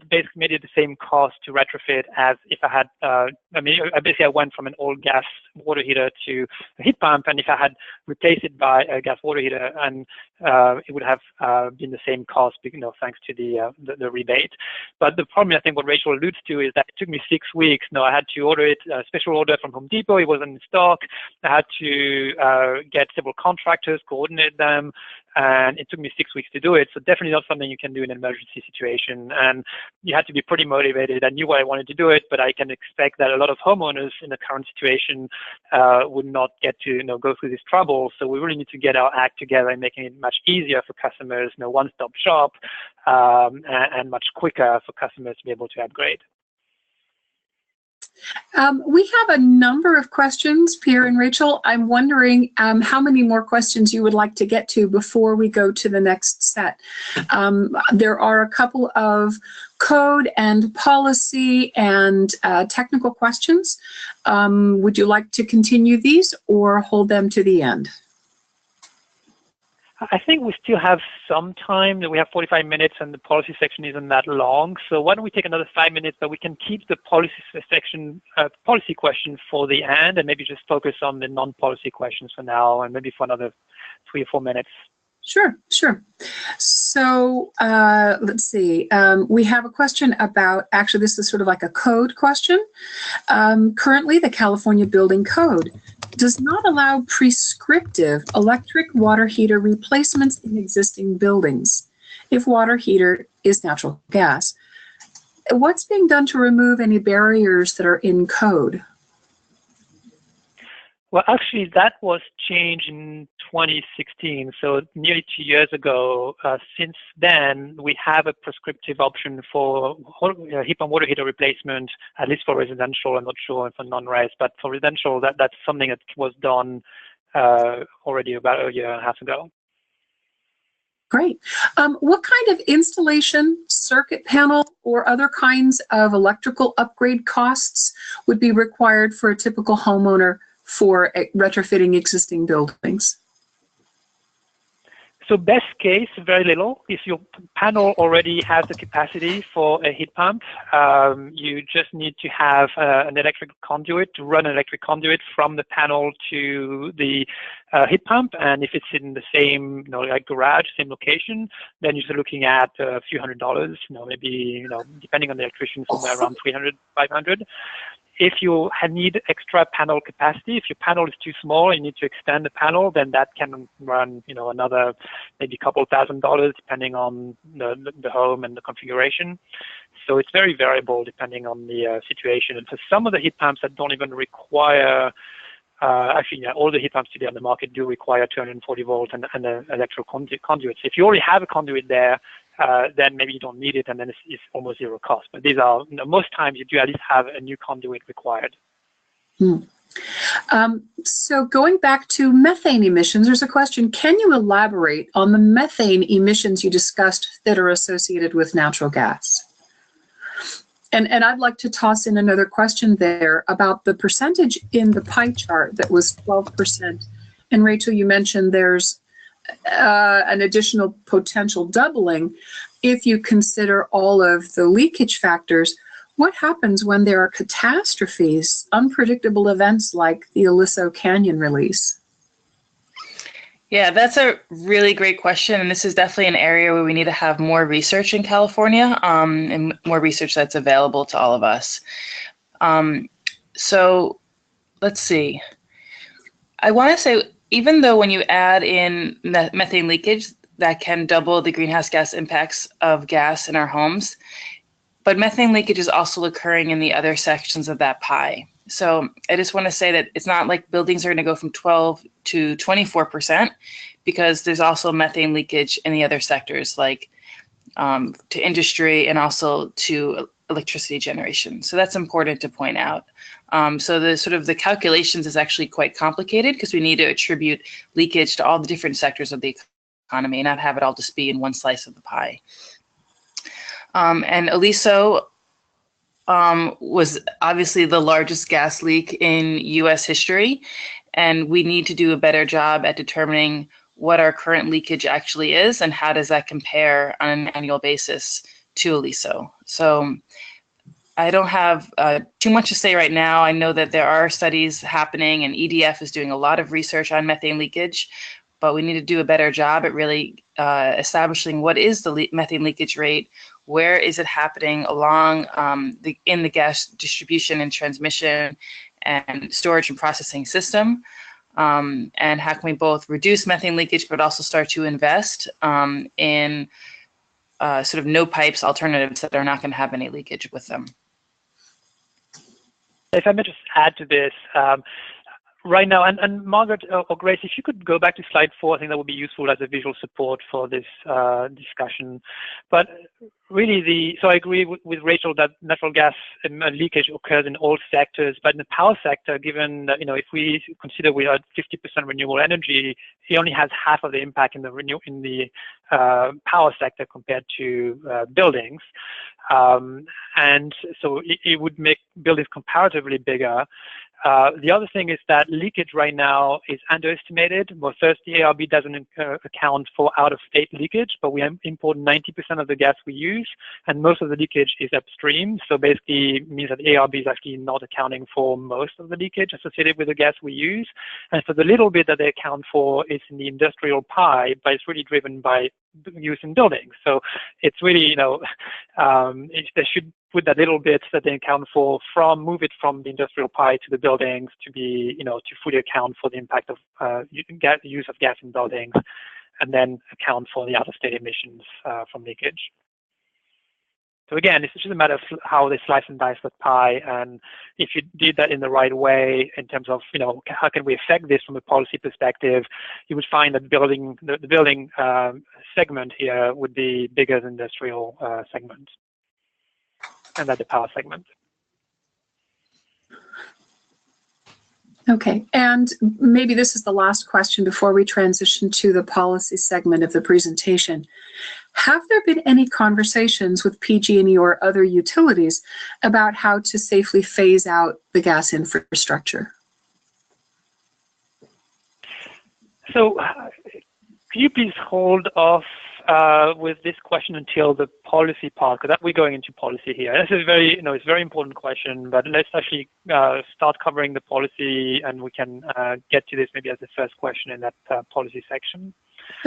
basically made it the same cost to retrofit as if I had. I went from an old gas water heater to a heat pump, and if I had replaced it by a gas water heater, and it would have been the same cost, thanks to the rebate. But the problem, I think, what Rachel alludes to is that it took me 6 weeks. I had to order it, a special order from Home Depot. It wasn't in stock. I had to get several contractors, coordinate them, and it took me 6 weeks to do it. So definitely not something you can do in an emergency situation. And you had to be pretty motivated. I knew why I wanted to do it, but I can expect that a lot of homeowners in the current situation would not get to go through this trouble. So we really need to get our act together and making it much easier for customers, one-stop shop, and much quicker for customers to be able to upgrade. We have a number of questions, Pierre and Rachel. I'm wondering how many more questions you would like to get to before we go to the next set. There are a couple of code and policy and technical questions. Would you like to continue these or hold them to the end? I think we still have some time. We have 45 minutes and the policy section isn't that long. So why don't we take another 5 minutes, but we can keep the policy section, policy questions for the end, and maybe just focus on the non-policy questions for now, and maybe for another 3 or 4 minutes. Sure. So let's see. We have a question about, actually this is sort of like a code question. Currently the California Building Code does not allow prescriptive electric water heater replacements in existing buildings if water heater is natural gas. What's being done to remove any barriers that are in code? Well, actually, that was changed in 2016, so nearly 2 years ago. Since then, we have a prescriptive option for heat pump water heater replacement, at least for residential. I'm not sure for non-res, but for residential, that's something that was done already about a year and a half ago. Great. What kind of installation, circuit panel, or other kinds of electrical upgrade costs would be required for a typical homeowner for retrofitting existing buildings? So best case, very little. If your panel already has the capacity for a heat pump, you just need to have an electric conduit to run an electric conduit from the panel to the heat pump. And if it's in the same, like garage, same location, then you're looking at a few $100s, maybe, depending on the electrician, somewhere around $300, $500. If you need extra panel capacity, if your panel is too small, you need to extend the panel, then that can run, another maybe a couple $1,000s, depending on the home and the configuration. So it's very variable depending on the situation. And for some of the heat pumps that don't even require, all the heat pumps today on the market do require 240 volts and an electrical conduit. So if you already have a conduit there, then maybe you don't need it, and then it's almost zero cost. But these are, most times you do at least have a new conduit required. So going back to methane emissions, there's a question: can you elaborate on the methane emissions you discussed that are associated with natural gas? And I'd like to toss in another question there about the percentage in the pie chart that was 12%. And Rachel, you mentioned there's an additional potential doubling if you consider all of the leakage factors. What happens when there are catastrophes, unpredictable events like the Aliso Canyon release? Yeah, that's a really great question, and this is definitely an area where we need to have more research in California, and more research that's available to all of us. So let's see. I want to say, even though when you add in methane leakage, that can double the greenhouse gas impacts of gas in our homes, but methane leakage is also occurring in the other sections of that pie. So I just want to say that it's not like buildings are going to go from 12 to 24%, because there's also methane leakage in the other sectors, like to industry and also to electricity generation. So that's important to point out. So the calculations is actually quite complicated, because we need to attribute leakage to all the different sectors of the economy and not have it all just be in one slice of the pie. And Aliso was obviously the largest gas leak in US history, and we need to do a better job at determining what our current leakage actually is and how does that compare on an annual basis to Aliso. So I don't have too much to say right now. I know that there are studies happening, and EDF is doing a lot of research on methane leakage, but we need to do a better job at really establishing what is the methane leakage rate, where is it happening along in the gas distribution and transmission and storage and processing system, and how can we both reduce methane leakage but also start to invest in sort of no pipes alternatives that are not going to have any leakage with them. If I may just add to this, right now, and Margaret or Grace, if you could go back to slide 4, I think that would be useful as a visual support for this discussion. But really, so I agree with Rachel that natural gas leakage occurs in all sectors, but in the power sector, given that, if we consider we are 50% renewable energy, it only has half of the impact in the power sector compared to buildings. And so it would make buildings comparatively bigger. The other thing is that leakage right now is underestimated. Well, first, the ARB doesn't account for out-of-state leakage, but we import 90% of the gas we use, and most of the leakage is upstream. So basically, it means that the ARB is actually not accounting for most of the leakage associated with the gas we use. And so the little bit that they account for is in the industrial pie, but it's really driven by use in buildings. So it's really, they should put that little bit that they account for move it from the industrial pie to the buildings to be, to fully account for the impact of use of gas in buildings, and then account for the out-of-state emissions from leakage. So again, it's just a matter of how they slice and dice that pie, and if you did that in the right way in terms of, how can we affect this from a policy perspective, you would find that the building segment here would be bigger than the industrial segment, and that the power segment. Okay, and maybe this is the last question before we transition to the policy segment of the presentation. Have there been any conversations with PG&E or other utilities about how to safely phase out the gas infrastructure? So, can you please hold off with this question until the policy part, because we're going into policy here. This is very, it's a very important question, but let's actually start covering the policy, and we can get to this maybe as the first question in that policy section.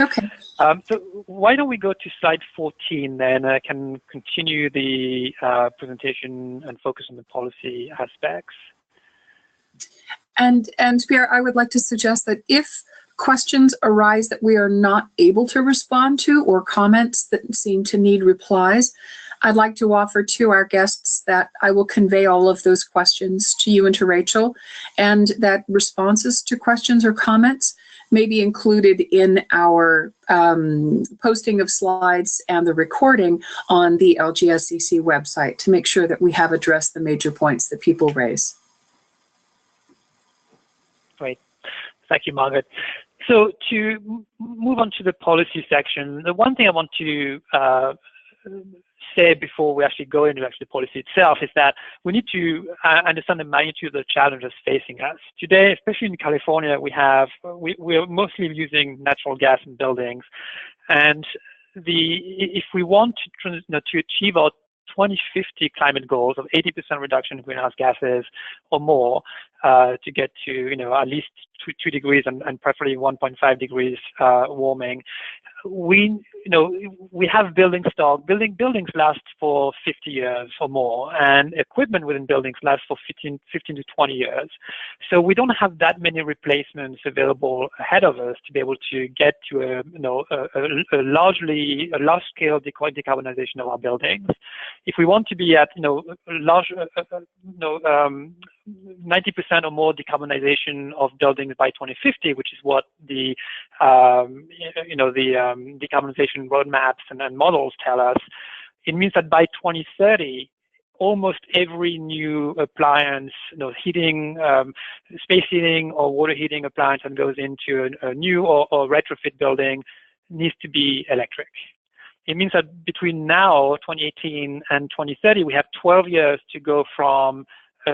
Okay. So why don't we go to slide 14 then? I can continue the presentation and focus on the policy aspects. And Pierre, I would like to suggest that if questions arise that we are not able to respond to, or comments that seem to need replies, I'd like to offer to our guests that I will convey all of those questions to you and to Rachel, and that responses to questions or comments may be included in our posting of slides and the recording on the LGSCC website to make sure that we have addressed the major points that people raise. Thank you, Margaret. So to move on to the policy section, the one thing I want to say before we actually go into the policy itself is that we need to understand the magnitude of the challenges facing us. Today, especially in California, we are mostly using natural gas in buildings. And if we want to achieve our 2050 climate goals of 80% reduction in greenhouse gases or more, to get to at least 2 degrees and preferably 1.5 degrees warming, we have building stock. Buildings last for 50 years or more, and equipment within buildings lasts for 15 to 20 years. So we don't have that many replacements available ahead of us to be able to get to a large scale decarbonization of our buildings. If we want to be at 90% or more decarbonization of buildings by 2050, which is what the decarbonization roadmaps and models tell us, it means that by 2030, almost every new appliance, heating, space heating or water heating appliance that goes into a new or retrofit building needs to be electric. It means that between now, 2018, and 2030, we have 12 years to go from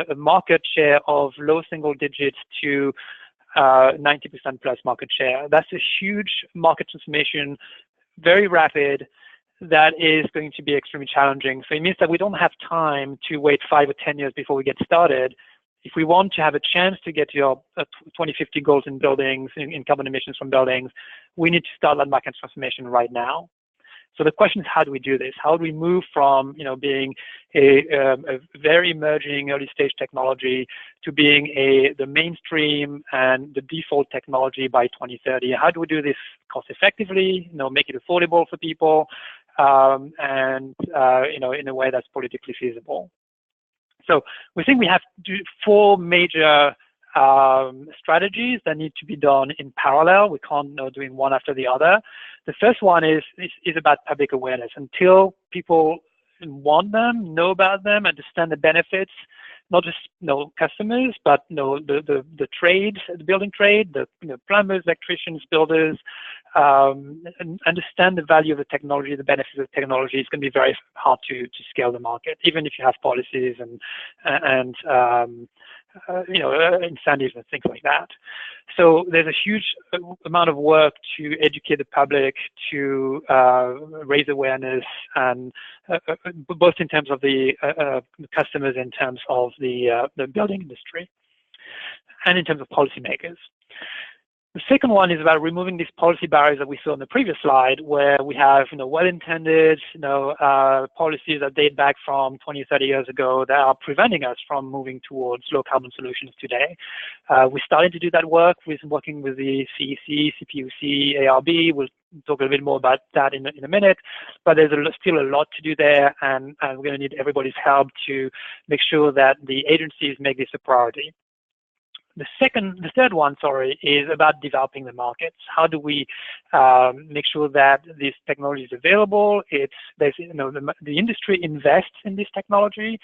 a market share of low single digits to 90% plus market share. That's a huge market transformation, very rapid, that is going to be extremely challenging. So it means that we don't have time to wait 5 or 10 years before we get started. If we want to have a chance to get to your 2050 goals in buildings, in carbon emissions from buildings, we need to start that market transformation right now. So the question is, how do we do this? How do we move from being a very emerging early stage technology to being the mainstream and the default technology by 2030? How do we do this cost effectively? Make it affordable for people, and in a way that's politically feasible. So we think we have to do 4 major strategies that need to be done in parallel. We can't doing one after the other. The first one is about public awareness. Until people want them, know about them, understand the benefits, not just customers, but the trade, the building trade, the plumbers, electricians, builders, and understand the value of the technology, the benefits of the technology. It's going to be very hard to scale the market, even if you have policies and incentives and things like that. So there's a huge amount of work to educate the public, to raise awareness, and both in terms of the customers, in terms of the building industry, and in terms of policymakers. The second one is about removing these policy barriers that we saw on the previous slide, where we have well-intended policies that date back from 20, 30 years ago that are preventing us from moving towards low-carbon solutions today. We're starting to do that work. We're working with the CEC, CPUC, ARB. We'll talk a little bit more about that in a minute, but there's still a lot to do there, and we're going to need everybody's help to make sure that the agencies make this a priority. The third one, is about developing the markets. How do we make sure that this technology is available? The industry invests in this technology.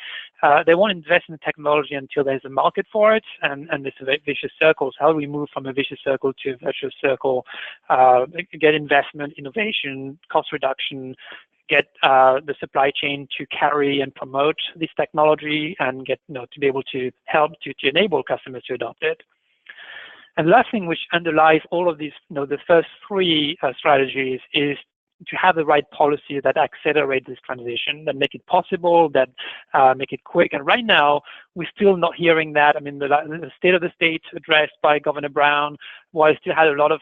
They won't invest in the technology until there's a market for it, and this is a vicious circle. So how do we move from a vicious circle to a virtuous circle? Get investment, innovation, cost reduction, get the supply chain to carry and promote this technology, and get to be able to help to enable customers to adopt it. And the last thing which underlies all of these, the first 3 strategies, is to have the right policy that accelerate this transition, that make it possible, that make it quick. And right now, we're still not hearing that. I mean, the State of the State address by Governor Brown, while it still had a lot of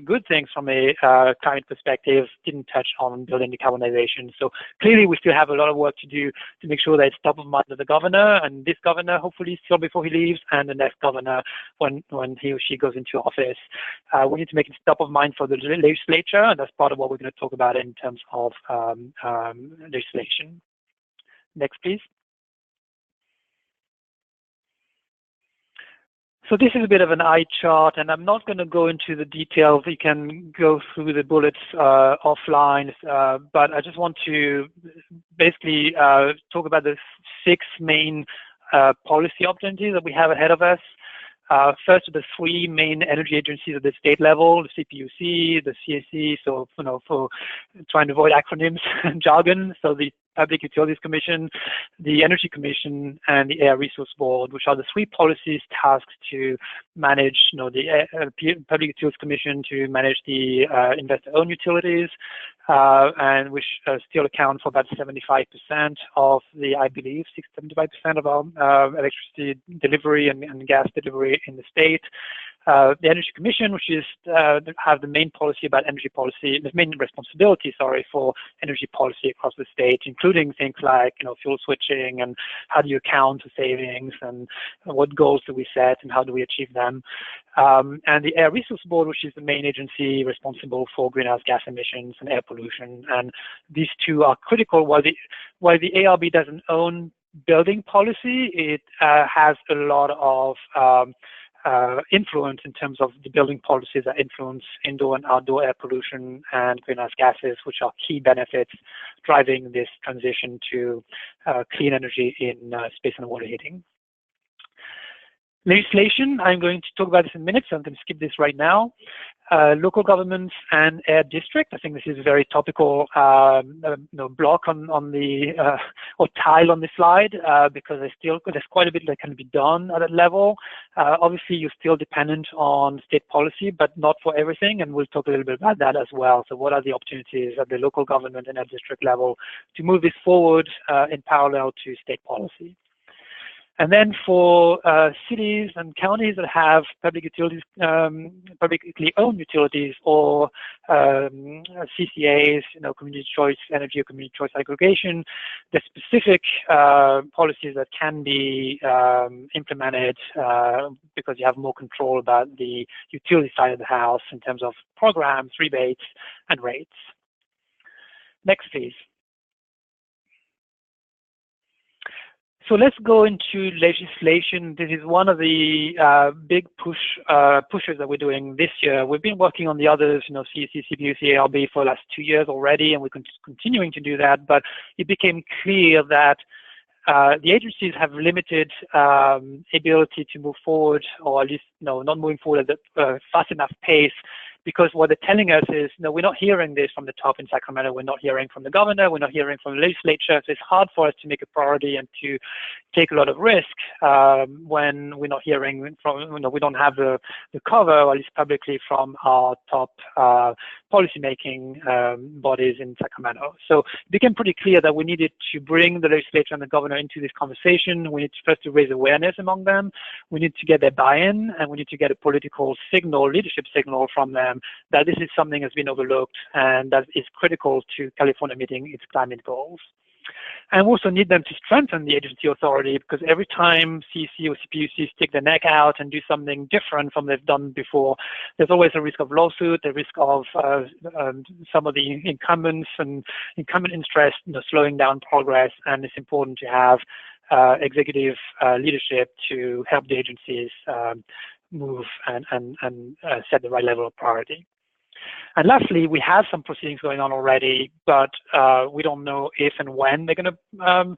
good things from a climate perspective, didn't touch on building decarbonization. So clearly, we still have a lot of work to do to make sure that it's top of mind of the governor, and this governor, hopefully, still before he leaves, and the next governor when he or she goes into office. We need to make it top of mind for the legislature, and that's part of what we're going to talk about in terms of legislation. Next, please. So this is a bit of an eye chart, and I'm not going to go into the details. You can go through the bullets offline, but I just want to basically talk about the 6 main policy opportunities that we have ahead of us. First, the three main energy agencies at the state level: the CPUC, the CAC, so for trying to avoid acronyms and jargon, so the Public Utilities Commission, the Energy Commission, and the Air Resource Board, which are the three policies tasked to manage, the Public Utilities Commission to manage the investor-owned utilities, and which still account for about 75% of the, I believe, 75% of our electricity delivery and gas delivery in the state. The Energy Commission, which is have the main policy about energy policy, the main responsibility, for energy policy across the state, including things like fuel switching and how do you account for savings and what goals do we set and how do we achieve them. And the Air Resource Board, which is the main agency responsible for greenhouse gas emissions and air pollution, and these two are critical. While the ARB doesn't own building policy, it has a lot of influence in terms of the building policies that influence indoor and outdoor air pollution and greenhouse gases, which are key benefits driving this transition to clean energy in space and water heating. Legislation, I'm going to talk about this in a minute, so I'm going to skip this right now. Local governments and air district, I think this is a very topical block on the, or tile on the slide, because there's quite a bit that can be done at that level. Obviously, you're still dependent on state policy, but not for everything, and we'll talk a little bit about that as well. So what are the opportunities at the local government and air district level to move this forward in parallel to state policy? And then for cities and counties that have public utilities, publicly owned utilities, or CCAs, community choice energy or community choice aggregation, the specific policies that can be implemented because you have more control about the utility side of the house in terms of programs, rebates, and rates. Next, please. So let's go into legislation. This is one of the big pushes that we're doing this year. We've been working on the others, CEC, CPUC, ARB for the last 2 years already, and we're continuing to do that. But it became clear that the agencies have limited ability to move forward, or at least not moving forward at a fast enough pace, because what they're telling us is, we're not hearing this from the top in Sacramento, we're not hearing from the governor, we're not hearing from the legislature, so it's hard for us to make a priority and to take a lot of risk when we're not hearing from, we don't have the cover, or at least publicly, from our top policymaking bodies in Sacramento. So it became pretty clear that we needed to bring the legislature and the governor into this conversation. We need first to raise awareness among them, we need to get their buy-in, and we need to get a political signal, leadership signal from them that this is something that's been overlooked and that is critical to California meeting its climate goals. And we also need them to strengthen the agency authority, because every time CEC or CPUC stick their neck out and do something different from they've done before, there's always a risk of lawsuit, the risk of some of the incumbents and incumbent interest slowing down progress, and it's important to have executive leadership to help the agencies move and set the right level of priority. And lastly, we have some proceedings going on already, but we don't know if and when they're going to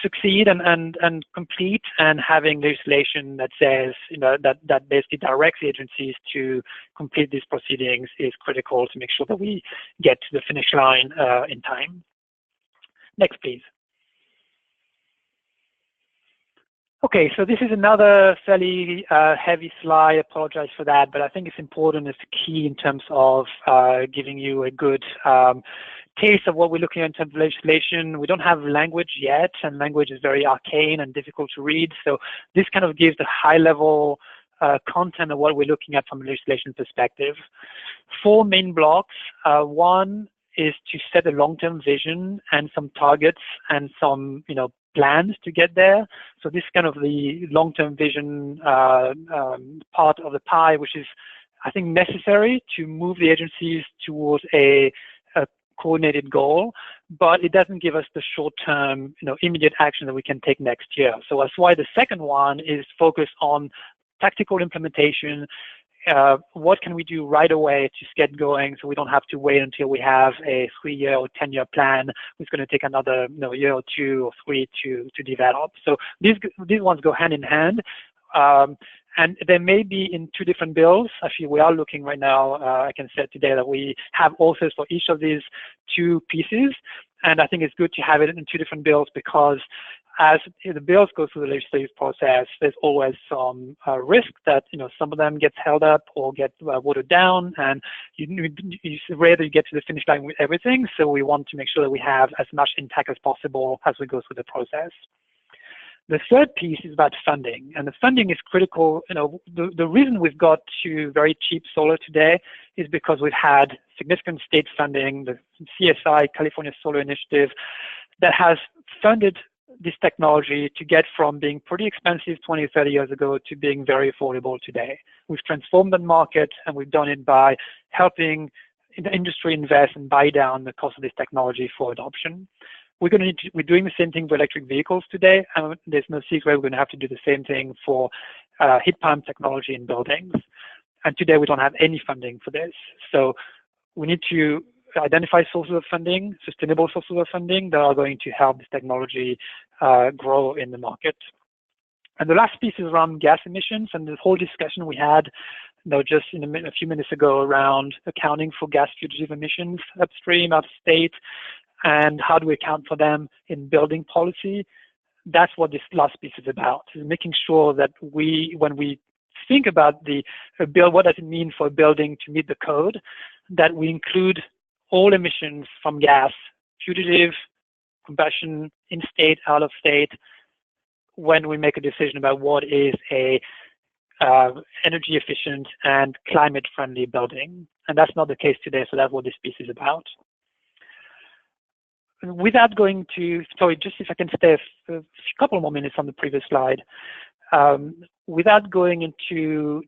succeed and complete. And having legislation that says, that basically directs the agencies to complete these proceedings is critical to make sure that we get to the finish line in time. Next, please. Okay, so this is another fairly heavy slide. I apologize for that, but I think it's important. It's key in terms of giving you a good taste of what we're looking at in terms of legislation. We don't have language yet, and language is very arcane and difficult to read. So this kind of gives the high-level content of what we're looking at from a legislation perspective. 4 main blocks. One is to set a long-term vision and some targets and some, plans to get there. So this is kind of the long-term vision part of the pie, which is, I think, necessary to move the agencies towards a coordinated goal, but it doesn't give us the short-term, immediate action that we can take next year. So that's why the second one is focused on tactical implementation. What can we do right away to get going, so we don't have to wait until we have a 3-year or 10-year plan, which is going to take another year or 2 or 3 to develop. So these ones go hand in hand, And they may be in two different bills. Actually, we are looking right now, I can say today that we have authors for each of these two pieces. And I think it's good to have it in two different bills because as the bills go through the legislative process, there's always some risk that, some of them gets held up or get watered down, and it's rare that you get to the finish line with everything. So we want to make sure that we have as much impact as possible as we go through the process. The third piece is about funding, and the funding is critical. The reason we've got to very cheap solar today is because we've had significant state funding, the CSI, California Solar Initiative, that has funded this technology to get from being pretty expensive 20, 30 years ago to being very affordable today. We've transformed the market, and we've done it by helping the industry invest and buy down the cost of this technology for adoption. We're doing the same thing for electric vehicles today, and there's no secret we're going to have to do the same thing for heat pump technology in buildings. And today we don't have any funding for this. So we need to identify sources of funding, sustainable sources of funding that are going to help this technology grow in the market. And the last piece is around gas emissions, and the whole discussion we had just a few minutes ago around accounting for gas fugitive emissions upstream, out of state, and how do we account for them in building policy. That's what this last piece is about, is making sure that when we think about a build, what does it mean for a building to meet the code, that we include all emissions from gas, fugitive, combustion, in-state, out-of-state, when we make a decision about what is a energy efficient and climate-friendly building. And that's not the case today, so that's what this piece is about. Without going to, sorry, just if I can stay a couple more minutes on the previous slide. Without going into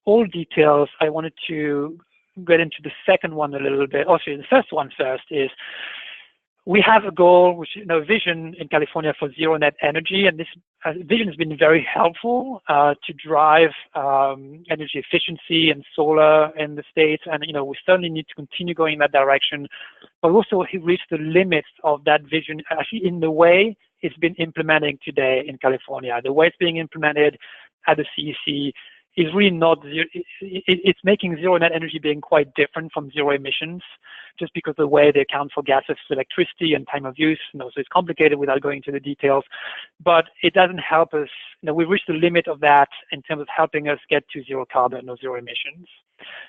all details, I wanted to get into the second one a little bit. Also, the first one first is we have a goal, which is a vision in California for zero net energy, and this vision has been very helpful to drive energy efficiency and solar in the state. And we certainly need to continue going in that direction, but also reached the limits of that vision actually in the way it's been implementing today in California. The way it's being implemented at the CEC is really not zero. It's making zero net energy being quite different from zero emissions, just because the way they account for gas versus electricity and time of use. So it's complicated without going into the details, but it doesn't help us. We've reached the limit of that in terms of helping us get to zero carbon or zero emissions,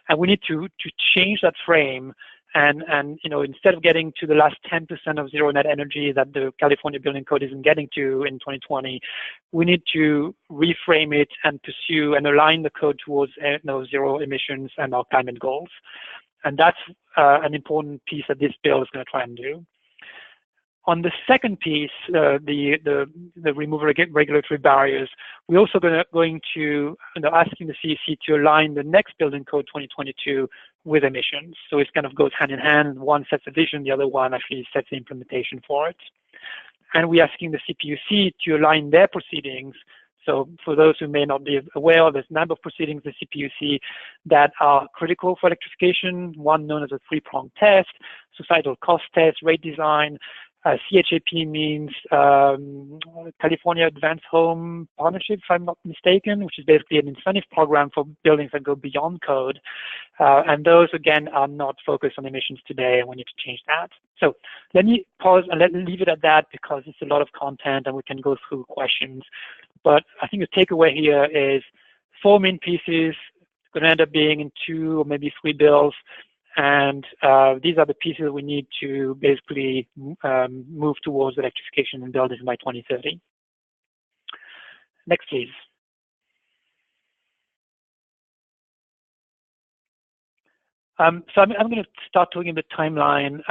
and we need to change that frame. And instead of getting to the last 10% of zero net energy that the California Building Code isn't getting to in 2020, we need to reframe it and pursue and align the code towards zero emissions and our climate goals. And that's an important piece that this bill is going to try and do. On the second piece, the removal of regulatory barriers, we're also going to asking the CEC to align the next Building Code 2022 with emissions. So it kind of goes hand in hand. One sets a vision, the other one actually sets the implementation for it. And we're asking the CPUC to align their proceedings. So for those who may not be aware, there's a number of proceedings in the CPUC that are critical for electrification, one known as a three-pronged test, societal cost test, rate design. CHAP means California Advanced Home Partnership, if I'm not mistaken, which is basically an incentive program for buildings that go beyond code. And those, again, are not focused on emissions today, and we need to change that. So let me pause and leave it at that because it's a lot of content and we can go through questions. But I think the takeaway here is 4 main pieces, going to end up being in 2 or maybe 3 bills. And these are the pieces we need to basically move towards electrification in buildings by 2030. Next, please. So I'm going to start talking about the timeline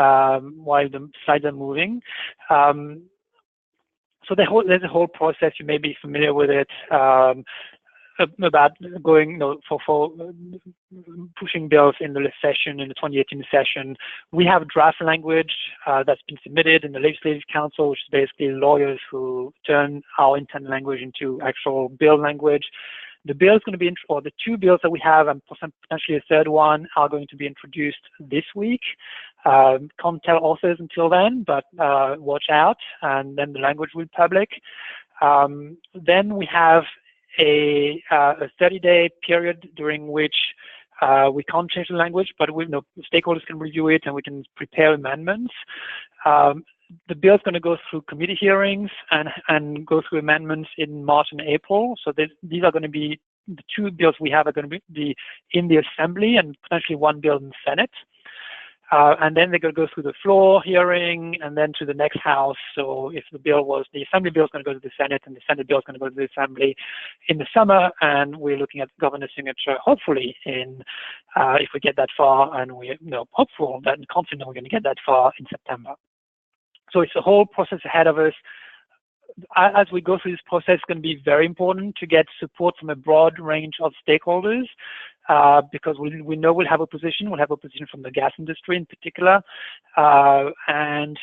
while the slides are moving. So there's a whole process, you may be familiar with it, about going for pushing bills in the session, in the 2018 session. We have draft language that's been submitted in the Legislative Council, which is basically lawyers who turn our intent language into actual bill language. The bill is going to be, or the 2 bills that we have, and potentially a third one, are going to be introduced this week. Can't tell authors until then, but watch out, and then the language will be public. Then we have a 30-day period during which we can't change the language, but stakeholders can review it and we can prepare amendments. The bill is going to go through committee hearings and go through amendments in March and April. So these are going to be the two bills we have are going to be in the Assembly and potentially one bill in the Senate. And then they're going to go through the floor hearing and then to the next House. So if the Assembly bill is going to go to the Senate and the Senate bill is going to go to the Assembly in the summer, and we're looking at governor's signature, hopefully if we get that far, and we're hopeful and confident we're going to get that far in September. So it's a whole process ahead of us. As we go through this process, it's going to be very important to get support from a broad range of stakeholders, because we know we'll have opposition. We'll have opposition from the gas industry in particular, and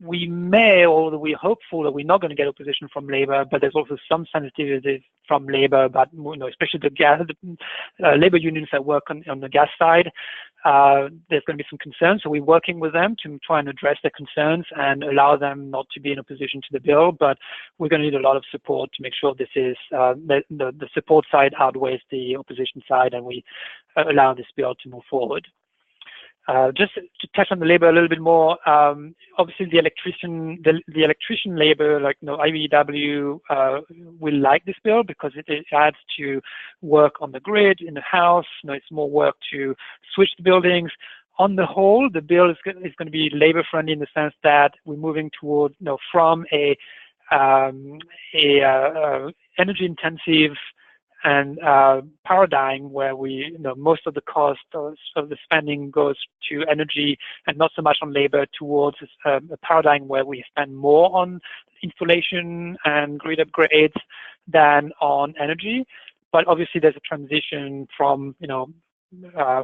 we may, or we're hopeful that we're not going to get opposition from Labour, but there's also some sensitivity from Labour, but especially the Labour unions that work on the gas side. There's going to be some concerns, so we're working with them to try and address their concerns and allow them not to be in opposition to the bill. But we're going to need a lot of support to make sure this is the support side outweighs the opposition side, and we allow this bill to move forward. Just to touch on the labor a little bit more, obviously the electrician labor, like IBEW, will like this bill because it adds to work on the grid in the house. It's more work to switch the buildings. On the whole, the bill is going to be labor friendly in the sense that we're moving toward from a energy intensive and paradigm where most of the cost of the spending goes to energy and not so much on labor, towards a paradigm where we spend more on installation and grid upgrades than on energy. But obviously there's a transition from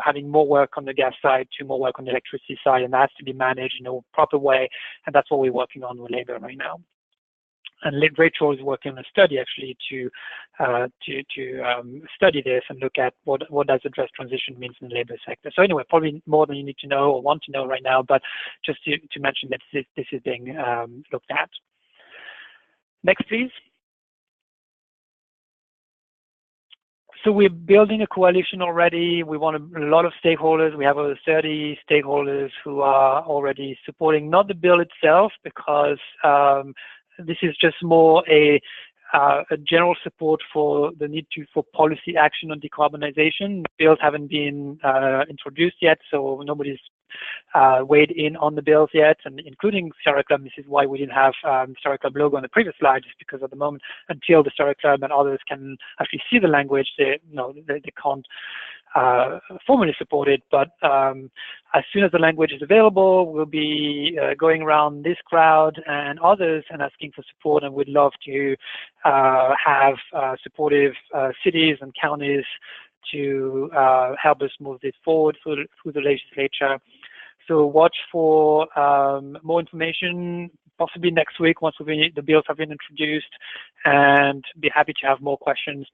having more work on the gas side to more work on the electricity side, and that has to be managed in a proper way, and that's what we're working on with labor right now. And Rachel is working on a study actually to study this and look at what does a just transition means in the labor sector. So anyway, probably more than you need to know or want to know right now, but just to mention that this is being looked at. Next, please. So we're building a coalition already. We want a lot of stakeholders. We have over 30 stakeholders who are already supporting, not the bill itself, because this is just more a general support for the need for policy action on decarbonization. Bills haven't been introduced yet, so nobody's weighed in on the bills yet, and including Sierra Club. This is why we didn't have Sierra Club logo on the previous slide, just because at the moment, until the Sierra Club and others can actually see the language, they can't formally support it. But as soon as the language is available, we'll be going around this crowd and others and asking for support, and we'd love to have supportive cities and counties to help us move this forward through the legislature. So watch for more information, possibly next week once the bills have been introduced, and be happy to have more questions.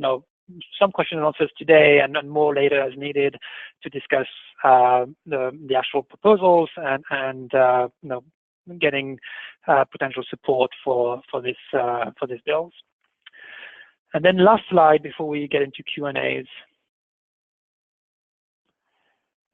Some questions and answers today, and more later as needed, to discuss the actual proposals and getting potential support for these bills. And then last slide before we get into Q&As.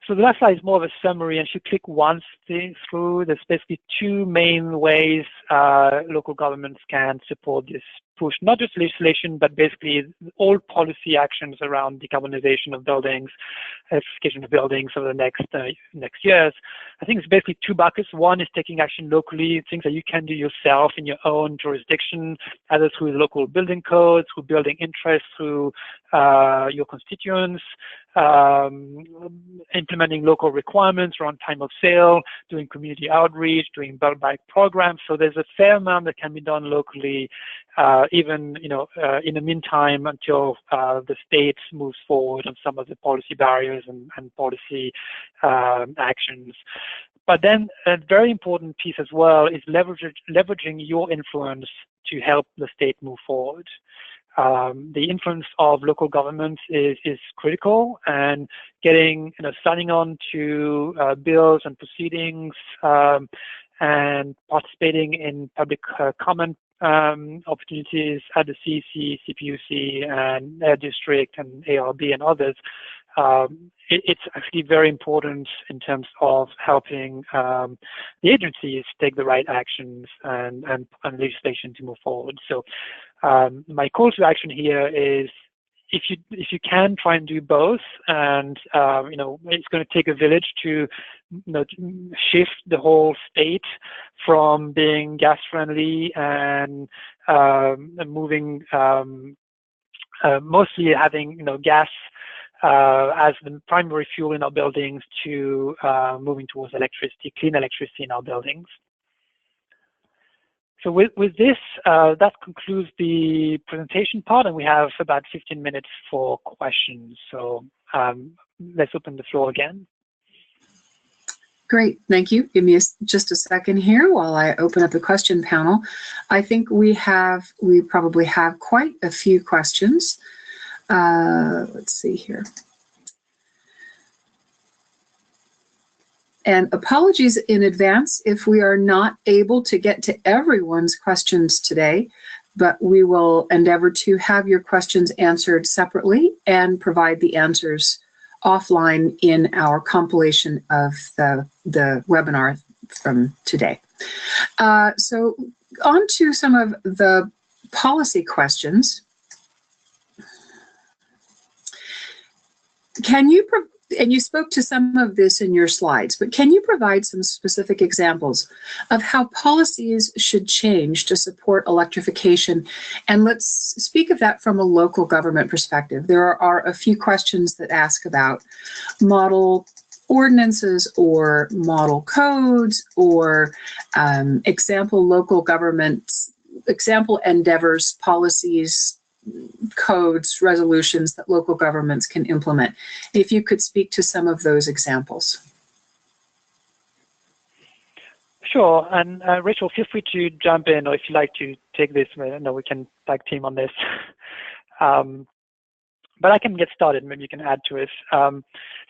So the last slide is more of a summary, and if you click once through, there's basically two main ways local governments can support this push, not just legislation, but basically all policy actions around decarbonization of buildings, electrification of buildings over the next years. I think it's basically two buckets. One is taking action locally, things that you can do yourself in your own jurisdiction, either through local building codes, through building interest, through your constituents, implementing local requirements around time of sale, doing community outreach, doing bulk buy programs. So there's a fair amount that can be done locally, even in the meantime, until the state moves forward on some of the policy barriers and policy actions. But then a very important piece as well is leveraging your influence to help the state move forward. The influence of local governments is critical, and signing on to bills and proceedings and participating in public comment opportunities at the CEC, CPUC, and Air District, and ARB, and others, it's actually very important in terms of helping the agencies take the right actions and legislation to move forward. So my call to action here is, if you can, try and do both, and it's going to take a village to shift the whole state from being gas friendly and moving mostly having gas as the primary fuel in our buildings to moving towards electricity, clean electricity in our buildings. So with this, that concludes the presentation part, and we have about 15 minutes for questions. So let's open the floor again. Great, thank you. Give me just a second here while I open up the question panel. I think we probably have quite a few questions. Let's see here. And apologies in advance if we are not able to get to everyone's questions today, but we will endeavor to have your questions answered separately and provide the answers offline in our compilation of the webinar from today. So on to some of the policy questions. And you spoke to some of this in your slides, but can you provide some specific examples of how policies should change to support electrification? And let's speak of that from a local government perspective. There are a few questions that ask about model ordinances or model codes or example local governments, example endeavors, policies, codes, resolutions that local governments can implement. If you could speak to some of those examples. Sure, and Rachel, feel free to jump in, or if you'd like to take this, no, we can tag team on this. But I can get started, maybe you can add to it.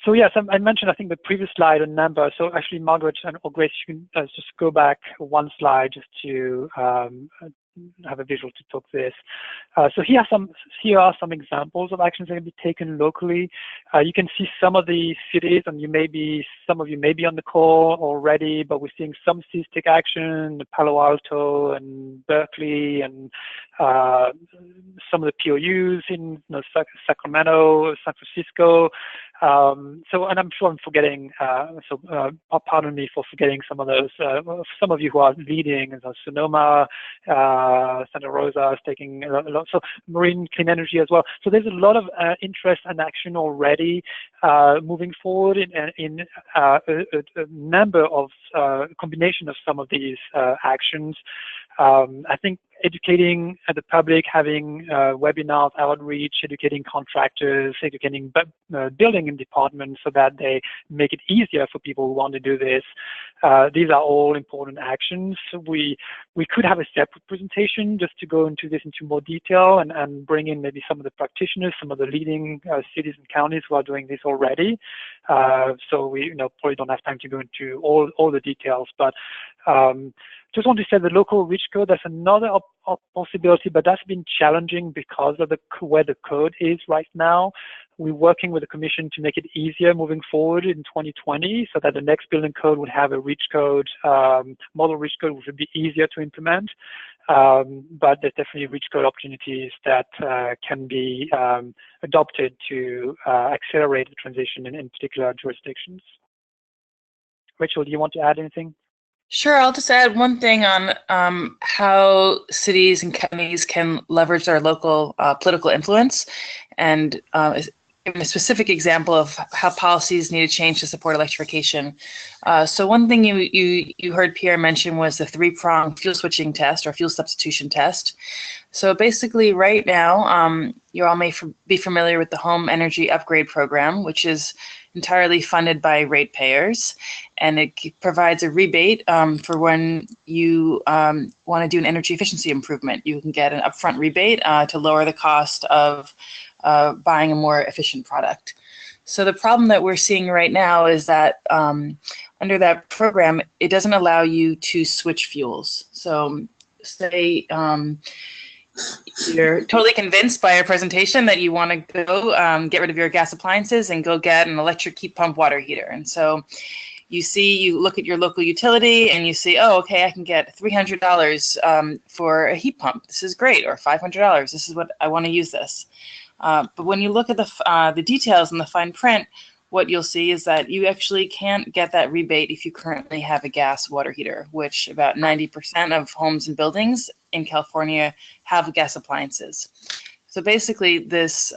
So yes, I mentioned, I think, the previous slide, a number. So actually, Margaret or Grace, you can just go back one slide just to have a visual to talk this. So here are some examples of actions that can be taken locally. You can see some of the cities, and some of you may be on the call already, but we're seeing some cities take action, Palo Alto and Berkeley, and some of the POUs in Sacramento, San Francisco. And I'm sure I'm forgetting, pardon me for forgetting some of those. Some of you who are leading, Sonoma, Santa Rosa is taking a lot, so marine clean energy as well. So there's a lot of interest and action already moving forward in a number of combination of some of these actions. I think educating the public, having webinars, outreach, educating contractors, educating building departments so that they make it easier for people who want to do this. These are all important actions. We could have a separate presentation just to go into this into more detail and bring in maybe some of the practitioners, some of the leading cities and counties who are doing this already. So we probably don't have time to go into all the details, but just want to say the local reach code, that's another possibility, but that's been challenging because of where the code is right now. We're working with the Commission to make it easier moving forward in 2020 so that the next building code would have a reach code, model reach code, which would be easier to implement. But there's definitely reach code opportunities that can be adopted to accelerate the transition in particular jurisdictions. Rachel, do you want to add anything? Sure, I'll just add one thing on how cities and counties can leverage their local political influence, and give a specific example of how policies need to change to support electrification. So one thing you heard Pierre mention was the three-pronged fuel switching test or fuel substitution test. So basically right now, you all may be familiar with the Home Energy Upgrade Program, which is entirely funded by ratepayers, and it provides a rebate for when you want to do an energy efficiency improvement. You can get an upfront rebate to lower the cost of buying a more efficient product. So the problem that we're seeing right now is that under that program, it doesn't allow you to switch fuels. So say you're totally convinced by our presentation that you want to go get rid of your gas appliances and go get an electric heat pump water heater. And so you look at your local utility and you see, oh, okay, I can get $300 for a heat pump. This is great. Or $500. This is what I want to use this. But when you look at the details and the fine print, what you'll see is that you actually can't get that rebate if you currently have a gas water heater, which about 90% of homes and buildings in California have gas appliances. So basically this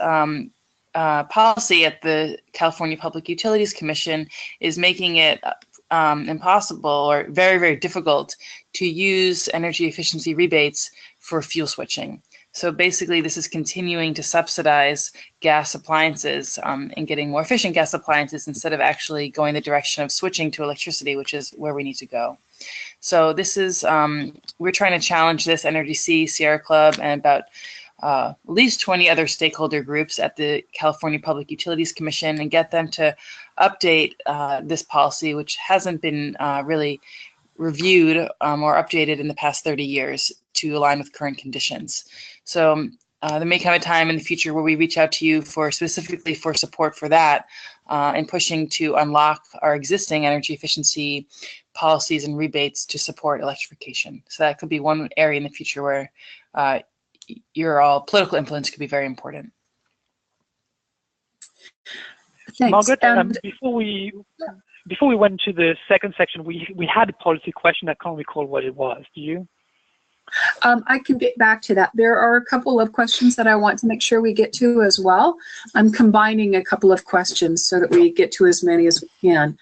policy at the California Public Utilities Commission is making it impossible or very, very difficult to use energy efficiency rebates for fuel switching. So basically, this is continuing to subsidize gas appliances and getting more efficient gas appliances instead of actually going the direction of switching to electricity, which is where we need to go. So this is, we're trying to challenge this, NRDC, Sierra Club, and about at least 20 other stakeholder groups at the California Public Utilities Commission and get them to update this policy, which hasn't been really reviewed or updated in the past 30 years to align with current conditions. So there may come a time in the future where we reach out to you for specifically for support for that and pushing to unlock our existing energy efficiency policies and rebates to support electrification. So that could be one area in the future where your political influence could be very important. Thanks. Margaret, before we went to the second section, we had a policy question. I can't recall what it was. Do you? I can get back to that. There are a couple of questions that I want to make sure we get to as well. I'm combining a couple of questions so that we get to as many as we can.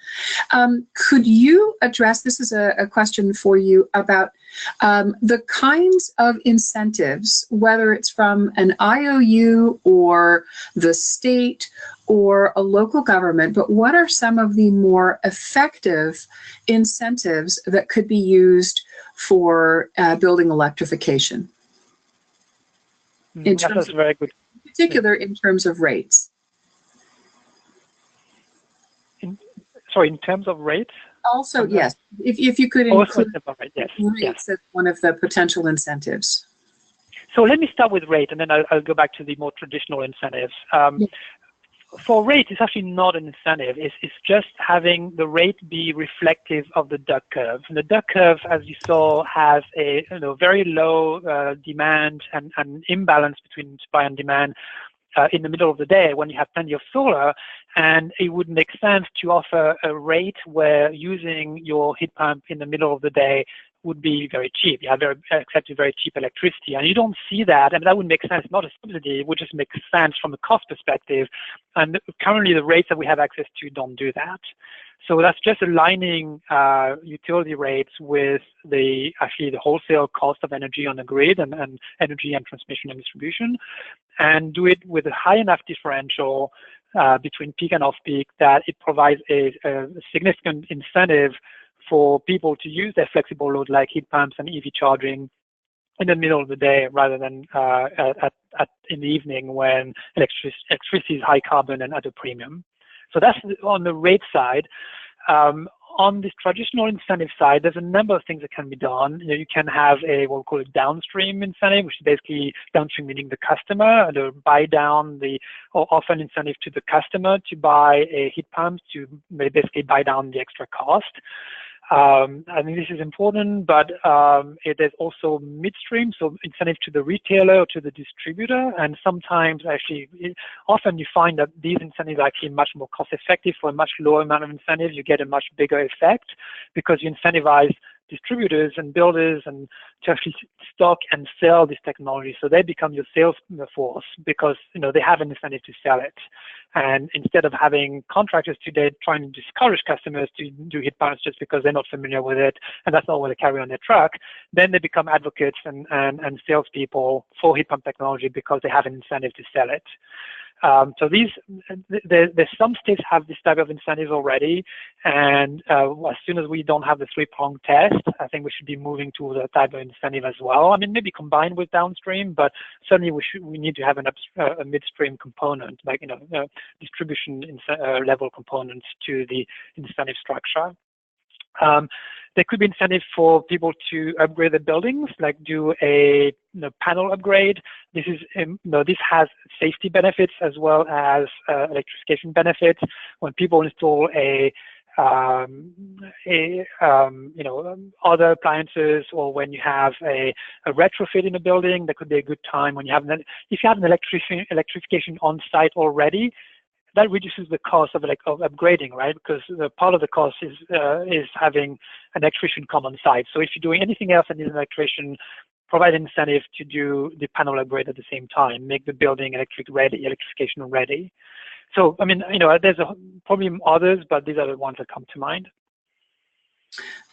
Could you address, this is a question for you about the kinds of incentives, whether it's from an IOU or the state or a local government, but what are some of the more effective incentives that could be used for building electrification? In terms That's very good. In particular, in terms of rates. Sorry, in terms of rates? Also, yes, if you could include rates as one of the potential incentives. So let me start with rate, and then I'll go back to the more traditional incentives. For rate, it's actually not an incentive. It's just having the rate be reflective of the duck curve. And the duck curve, as you saw, has a very low demand and imbalance between supply and demand in the middle of the day when you have plenty of solar. And it would make sense to offer a rate where using your heat pump in the middle of the day would be very cheap. You have very cheap electricity, and you don't see that. And that would make sense, not a subsidy. It would just make sense from a cost perspective. And currently, the rates that we have access to don't do that. So that's just aligning utility rates with the wholesale cost of energy on the grid and energy and transmission and distribution, and do it with a high enough differential between peak and off-peak that it provides a significant incentive for people to use their flexible load like heat pumps and EV charging in the middle of the day rather than in the evening when electricity is high carbon and at a premium. So that's on the rate side. On this traditional incentive side, there's a number of things that can be done. You can have what we call a downstream incentive, which is basically downstream meaning the customer, to buy down or offer an incentive to the customer to buy a heat pump to basically buy down the extra cost. I think this is important, but there's also midstream, so incentive to the retailer or to the distributor. And sometimes often you find that these incentives are actually much more cost effective. For a much lower amount of incentives, you get a much bigger effect because you incentivize distributors and builders and to actually stock and sell this technology. So they become your sales force because they have an incentive to sell it. And instead of having contractors today trying to discourage customers to do heat pumps just because they're not familiar with it and that's not what they carry on their truck, then they become advocates and salespeople for heat pump technology because they have an incentive to sell it. So there's some states have this type of incentives already, and as soon as we don't have the three-prong test, I think we should be moving to that type of incentive as well. I mean, maybe combined with downstream, but certainly we need to have a midstream component, like distribution level components to the incentive structure. There could be incentive for people to upgrade their buildings, like do a panel upgrade. This is this has safety benefits as well as electrification benefits. When people install other appliances, or when you have a retrofit in a building, that could be a good time. When you have if you have an electrification on site already, that reduces the cost of upgrading, right? Because part of the cost is having an electrician come on site. So if you're doing anything else that needs an electrician, provide incentive to do the panel upgrade at the same time, make the building electrification ready. So, I mean, there's probably others, but these are the ones that come to mind.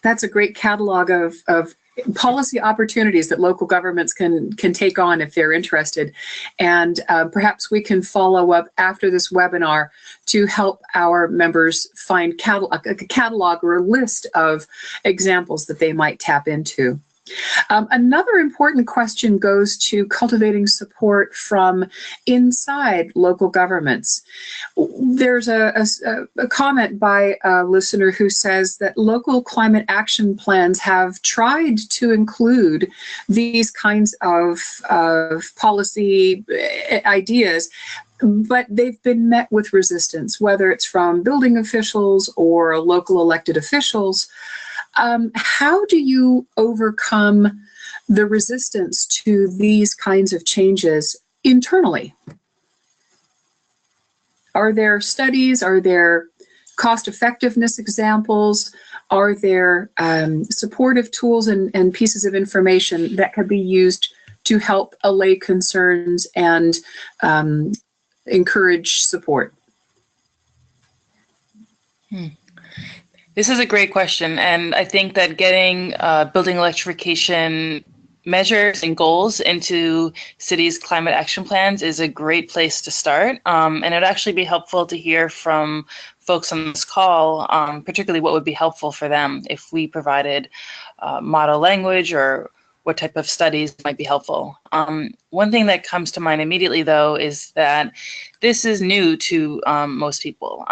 That's a great catalog of policy opportunities that local governments can take on if they're interested. And perhaps we can follow up after this webinar to help our members find a catalog or a list of examples that they might tap into. Another important question goes to cultivating support from inside local governments. There's a comment by a listener who says that local climate action plans have tried to include these kinds of policy ideas, but they've been met with resistance, whether it's from building officials or local elected officials. How do you overcome the resistance to these kinds of changes internally? Are there studies? Are there cost effectiveness examples? Are there supportive tools and pieces of information that could be used to help allay concerns and encourage support? This is a great question, and I think that getting building electrification measures and goals into cities' climate action plans is a great place to start. And it would actually be helpful to hear from folks on this call, particularly what would be helpful for them if we provided model language or what type of studies might be helpful. One thing that comes to mind immediately, though, is that this is new to most people.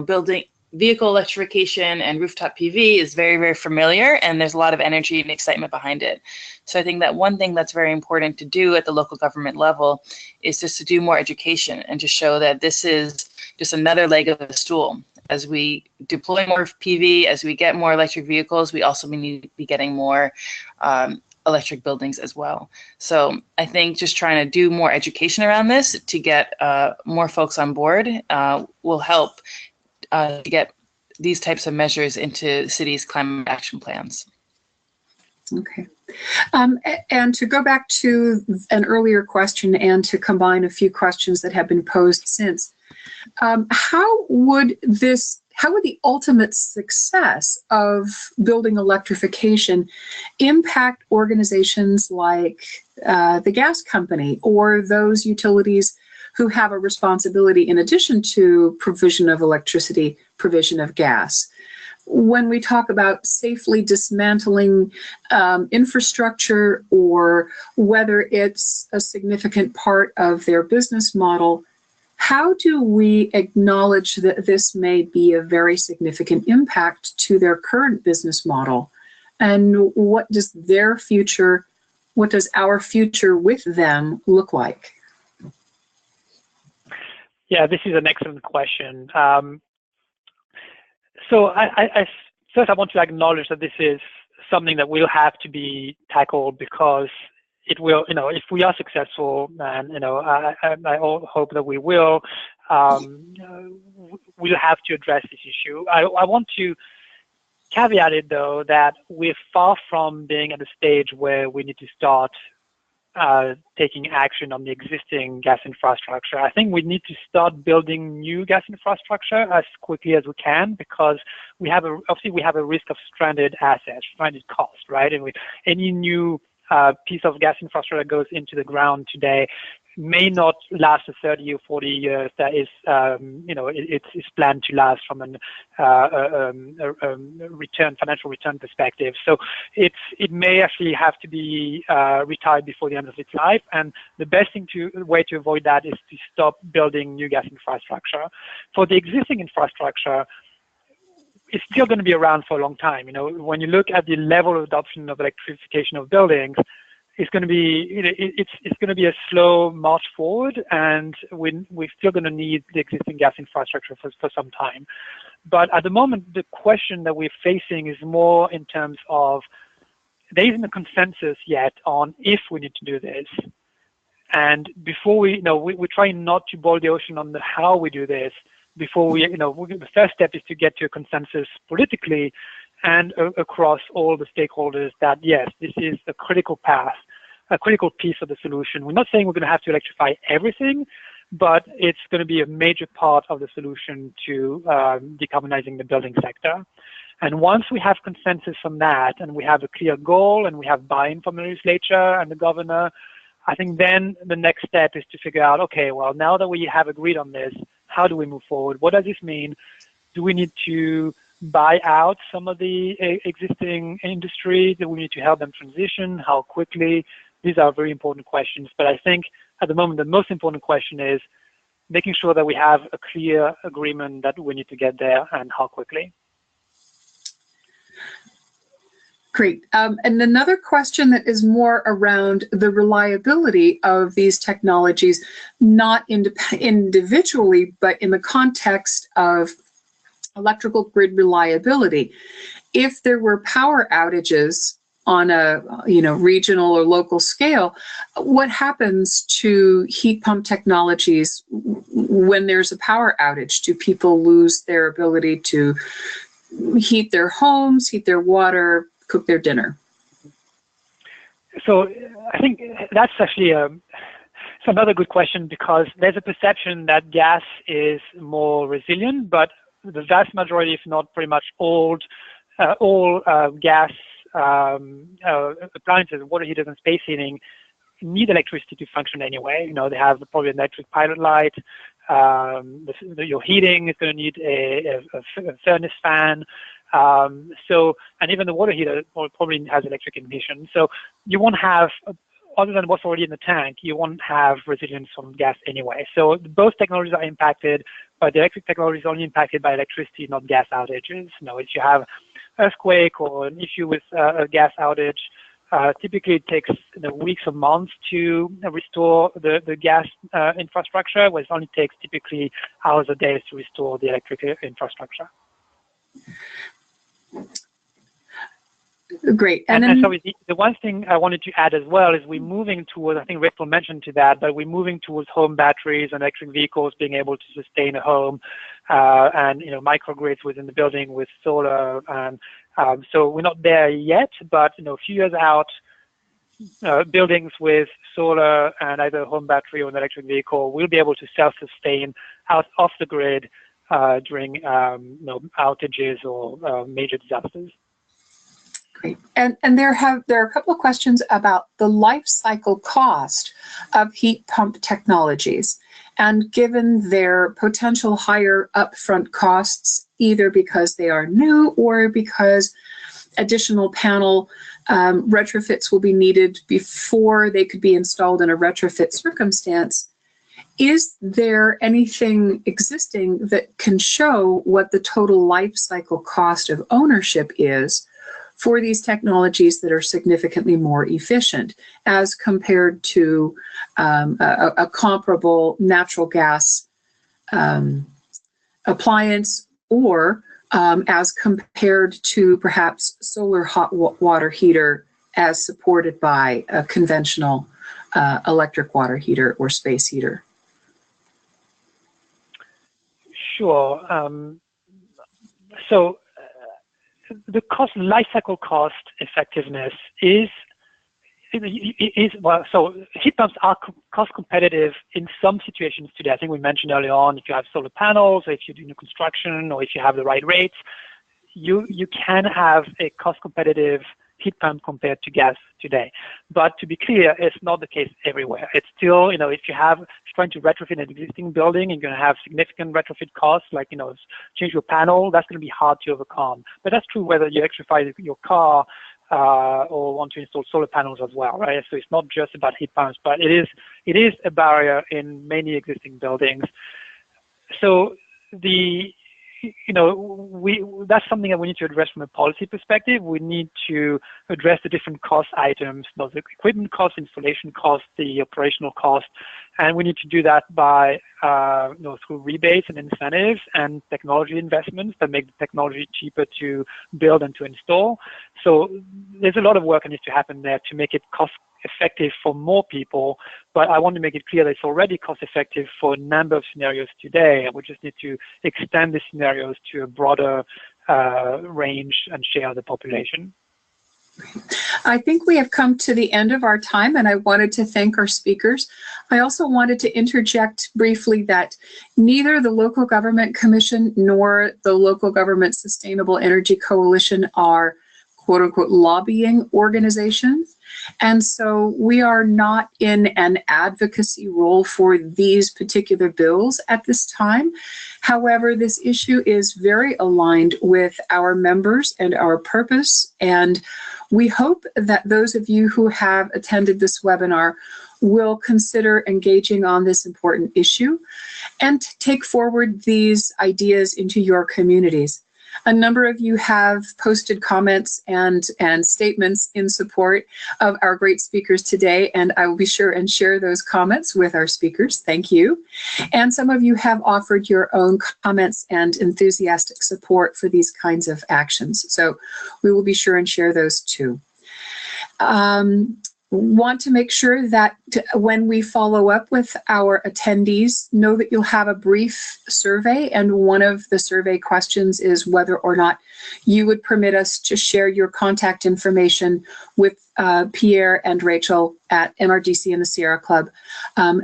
Building vehicle electrification and rooftop PV is very, very familiar, and there's a lot of energy and excitement behind it. So I think that one thing that's very important to do at the local government level is just to do more education and to show that this is just another leg of the stool. As we deploy more PV, as we get more electric vehicles, we also need to be getting more electric buildings as well. So I think just trying to do more education around this to get more folks on board will help to get these types of measures into cities' climate action plans. Okay. And to go back to an earlier question and to combine a few questions that have been posed since, how would the ultimate success of building electrification impact organizations like the gas company or those utilities who have a responsibility in addition to provision of electricity, provision of gas? When we talk about safely dismantling infrastructure, or whether it's a significant part of their business model, how do we acknowledge that this may be a very significant impact to their current business model? And what does our future with them look like? Yeah, this is an excellent question. So first I want to acknowledge that this is something that will have to be tackled, because it will, if we are successful, and I hope that we will, we'll have to address this issue. I want to caveat it, though, that we're far from being at a stage where we need to start taking action on the existing gas infrastructure. I think we need to start building new gas infrastructure as quickly as we can, because we have a risk of stranded assets, stranded costs, right? And with any new piece of gas infrastructure that goes into the ground today may not last 30 or 40 years. That is, it's planned to last from a financial return perspective. So it may actually have to be retired before the end of its life. And the best way to avoid that is to stop building new gas infrastructure. For the existing infrastructure, it's still going to be around for a long time. When you look at the level of adoption of electrification of buildings, it's going to be it's going to be a slow march forward, and we're still going to need the existing gas infrastructure for some time. But at the moment, the question that we're facing is more in terms of there isn't a consensus yet on if we need to do this. And before we're trying not to boil the ocean on how we do this. Before the first step is to get to a consensus politically and across all the stakeholders that yes, this is a critical path, a critical piece of the solution. We're not saying we're going to have to electrify everything, but it's going to be a major part of the solution to decarbonizing the building sector. And once we have consensus on that, and we have a clear goal, and we have buy-in from the legislature and the governor, I think then the next step is to figure out, okay, well, now that we have agreed on this, how do we move forward? What does this mean? Do we need to buy out some of the existing industry? Do we need to help them transition? How quickly? These are very important questions. But I think at the moment, the most important question is making sure that we have a clear agreement that we need to get there and how quickly. Great. And another question that is more around the reliability of these technologies, not individually, but in the context of electrical grid reliability. If there were power outages on a regional or local scale, what happens to heat pump technologies when there's a power outage? Do people lose their ability to heat their homes, heat their water, cook their dinner? So I think that's actually it's another good question, because there's a perception that gas is more resilient, but the vast majority, if not pretty much all gas appliances, water heaters and space heating, need electricity to function anyway. They have probably an electric pilot light. Your heating is going to need a furnace fan. And even the water heater probably has electric ignition. So you won't have, other than what's already in the tank, you won't have resilience from gas anyway. So both technologies are impacted, but the electric technology is only impacted by electricity, not gas outages. If you have earthquake or an issue with a gas outage, typically it takes weeks or months to restore the gas infrastructure, whereas it only takes typically hours or days to restore the electric infrastructure. Great. And so the one thing I wanted to add as well is we're moving towards, I think Rachel mentioned to that, but we're moving towards home batteries and electric vehicles being able to sustain a home, and microgrids within the building with solar. And so we're not there yet, but a few years out, buildings with solar and either a home battery or an electric vehicle will be able to self-sustain out off the grid during outages or major disasters. Great. And there are a couple of questions about the life cycle cost of heat pump technologies. And given their potential higher upfront costs, either because they are new or because additional panel retrofits will be needed before they could be installed in a retrofit circumstance, is there anything existing that can show what the total life cycle cost of ownership is for these technologies that are significantly more efficient as compared to a comparable natural gas appliance, or as compared to perhaps solar hot water heater as supported by a conventional electric water heater or space heater? Sure. So the life cycle cost effectiveness is well. So heat pumps are cost competitive in some situations today. I think we mentioned earlier on, if you have solar panels, or if you're doing construction, or if you have the right rates, you can have a cost competitive heat pump compared to gas today. But to be clear, it's not the case everywhere. It's still, if you're trying to retrofit an existing building, you're going to have significant retrofit costs, like, change your panel. That's going to be hard to overcome. But that's true whether you electrify your car or want to install solar panels as well, right? So it's not just about heat pumps, but it is a barrier in many existing buildings. So that's something that we need to address from a policy perspective. We need to address the different cost items, the equipment cost, installation cost, the operational cost, and we need to do that by through rebates and incentives and technology investments that make the technology cheaper to build and to install. So there's a lot of work that needs to happen there to make it cost effective for more people, but I want to make it clear that it's already cost effective for a number of scenarios today, and we just need to extend the scenarios to a broader range and share of the population. I think we have come to the end of our time, and I wanted to thank our speakers. I also wanted to interject briefly that neither the Local Government Commission nor the Local Government Sustainable Energy Coalition are quote-unquote lobbying organizations. And so we are not in an advocacy role for these particular bills at this time. However, this issue is very aligned with our members and our purpose. And we hope that those of you who have attended this webinar will consider engaging on this important issue and take forward these ideas into your communities. A number of you have posted comments and statements in support of our great speakers today, and I will be sure and share those comments with our speakers. Thank you. And some of you have offered your own comments and enthusiastic support for these kinds of actions. So we will be sure and share those too. Want to make sure that when we follow up with our attendees, know that you'll have a brief survey, and one of the survey questions is whether or not you would permit us to share your contact information with Pierre and Rachel at NRDC and the Sierra Club.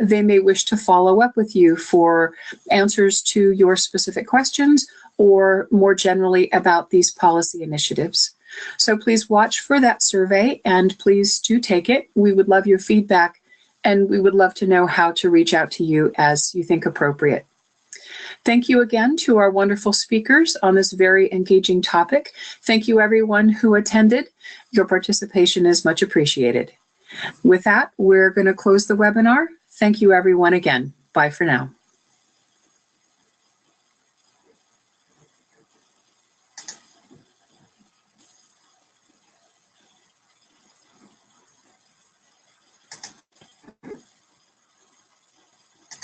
They may wish to follow up with you for answers to your specific questions or more generally about these policy initiatives. So please watch for that survey and please do take it. We would love your feedback and we would love to know how to reach out to you as you think appropriate. Thank you again to our wonderful speakers on this very engaging topic. Thank you everyone who attended. Your participation is much appreciated. With that, we're going to close the webinar. Thank you everyone again. Bye for now.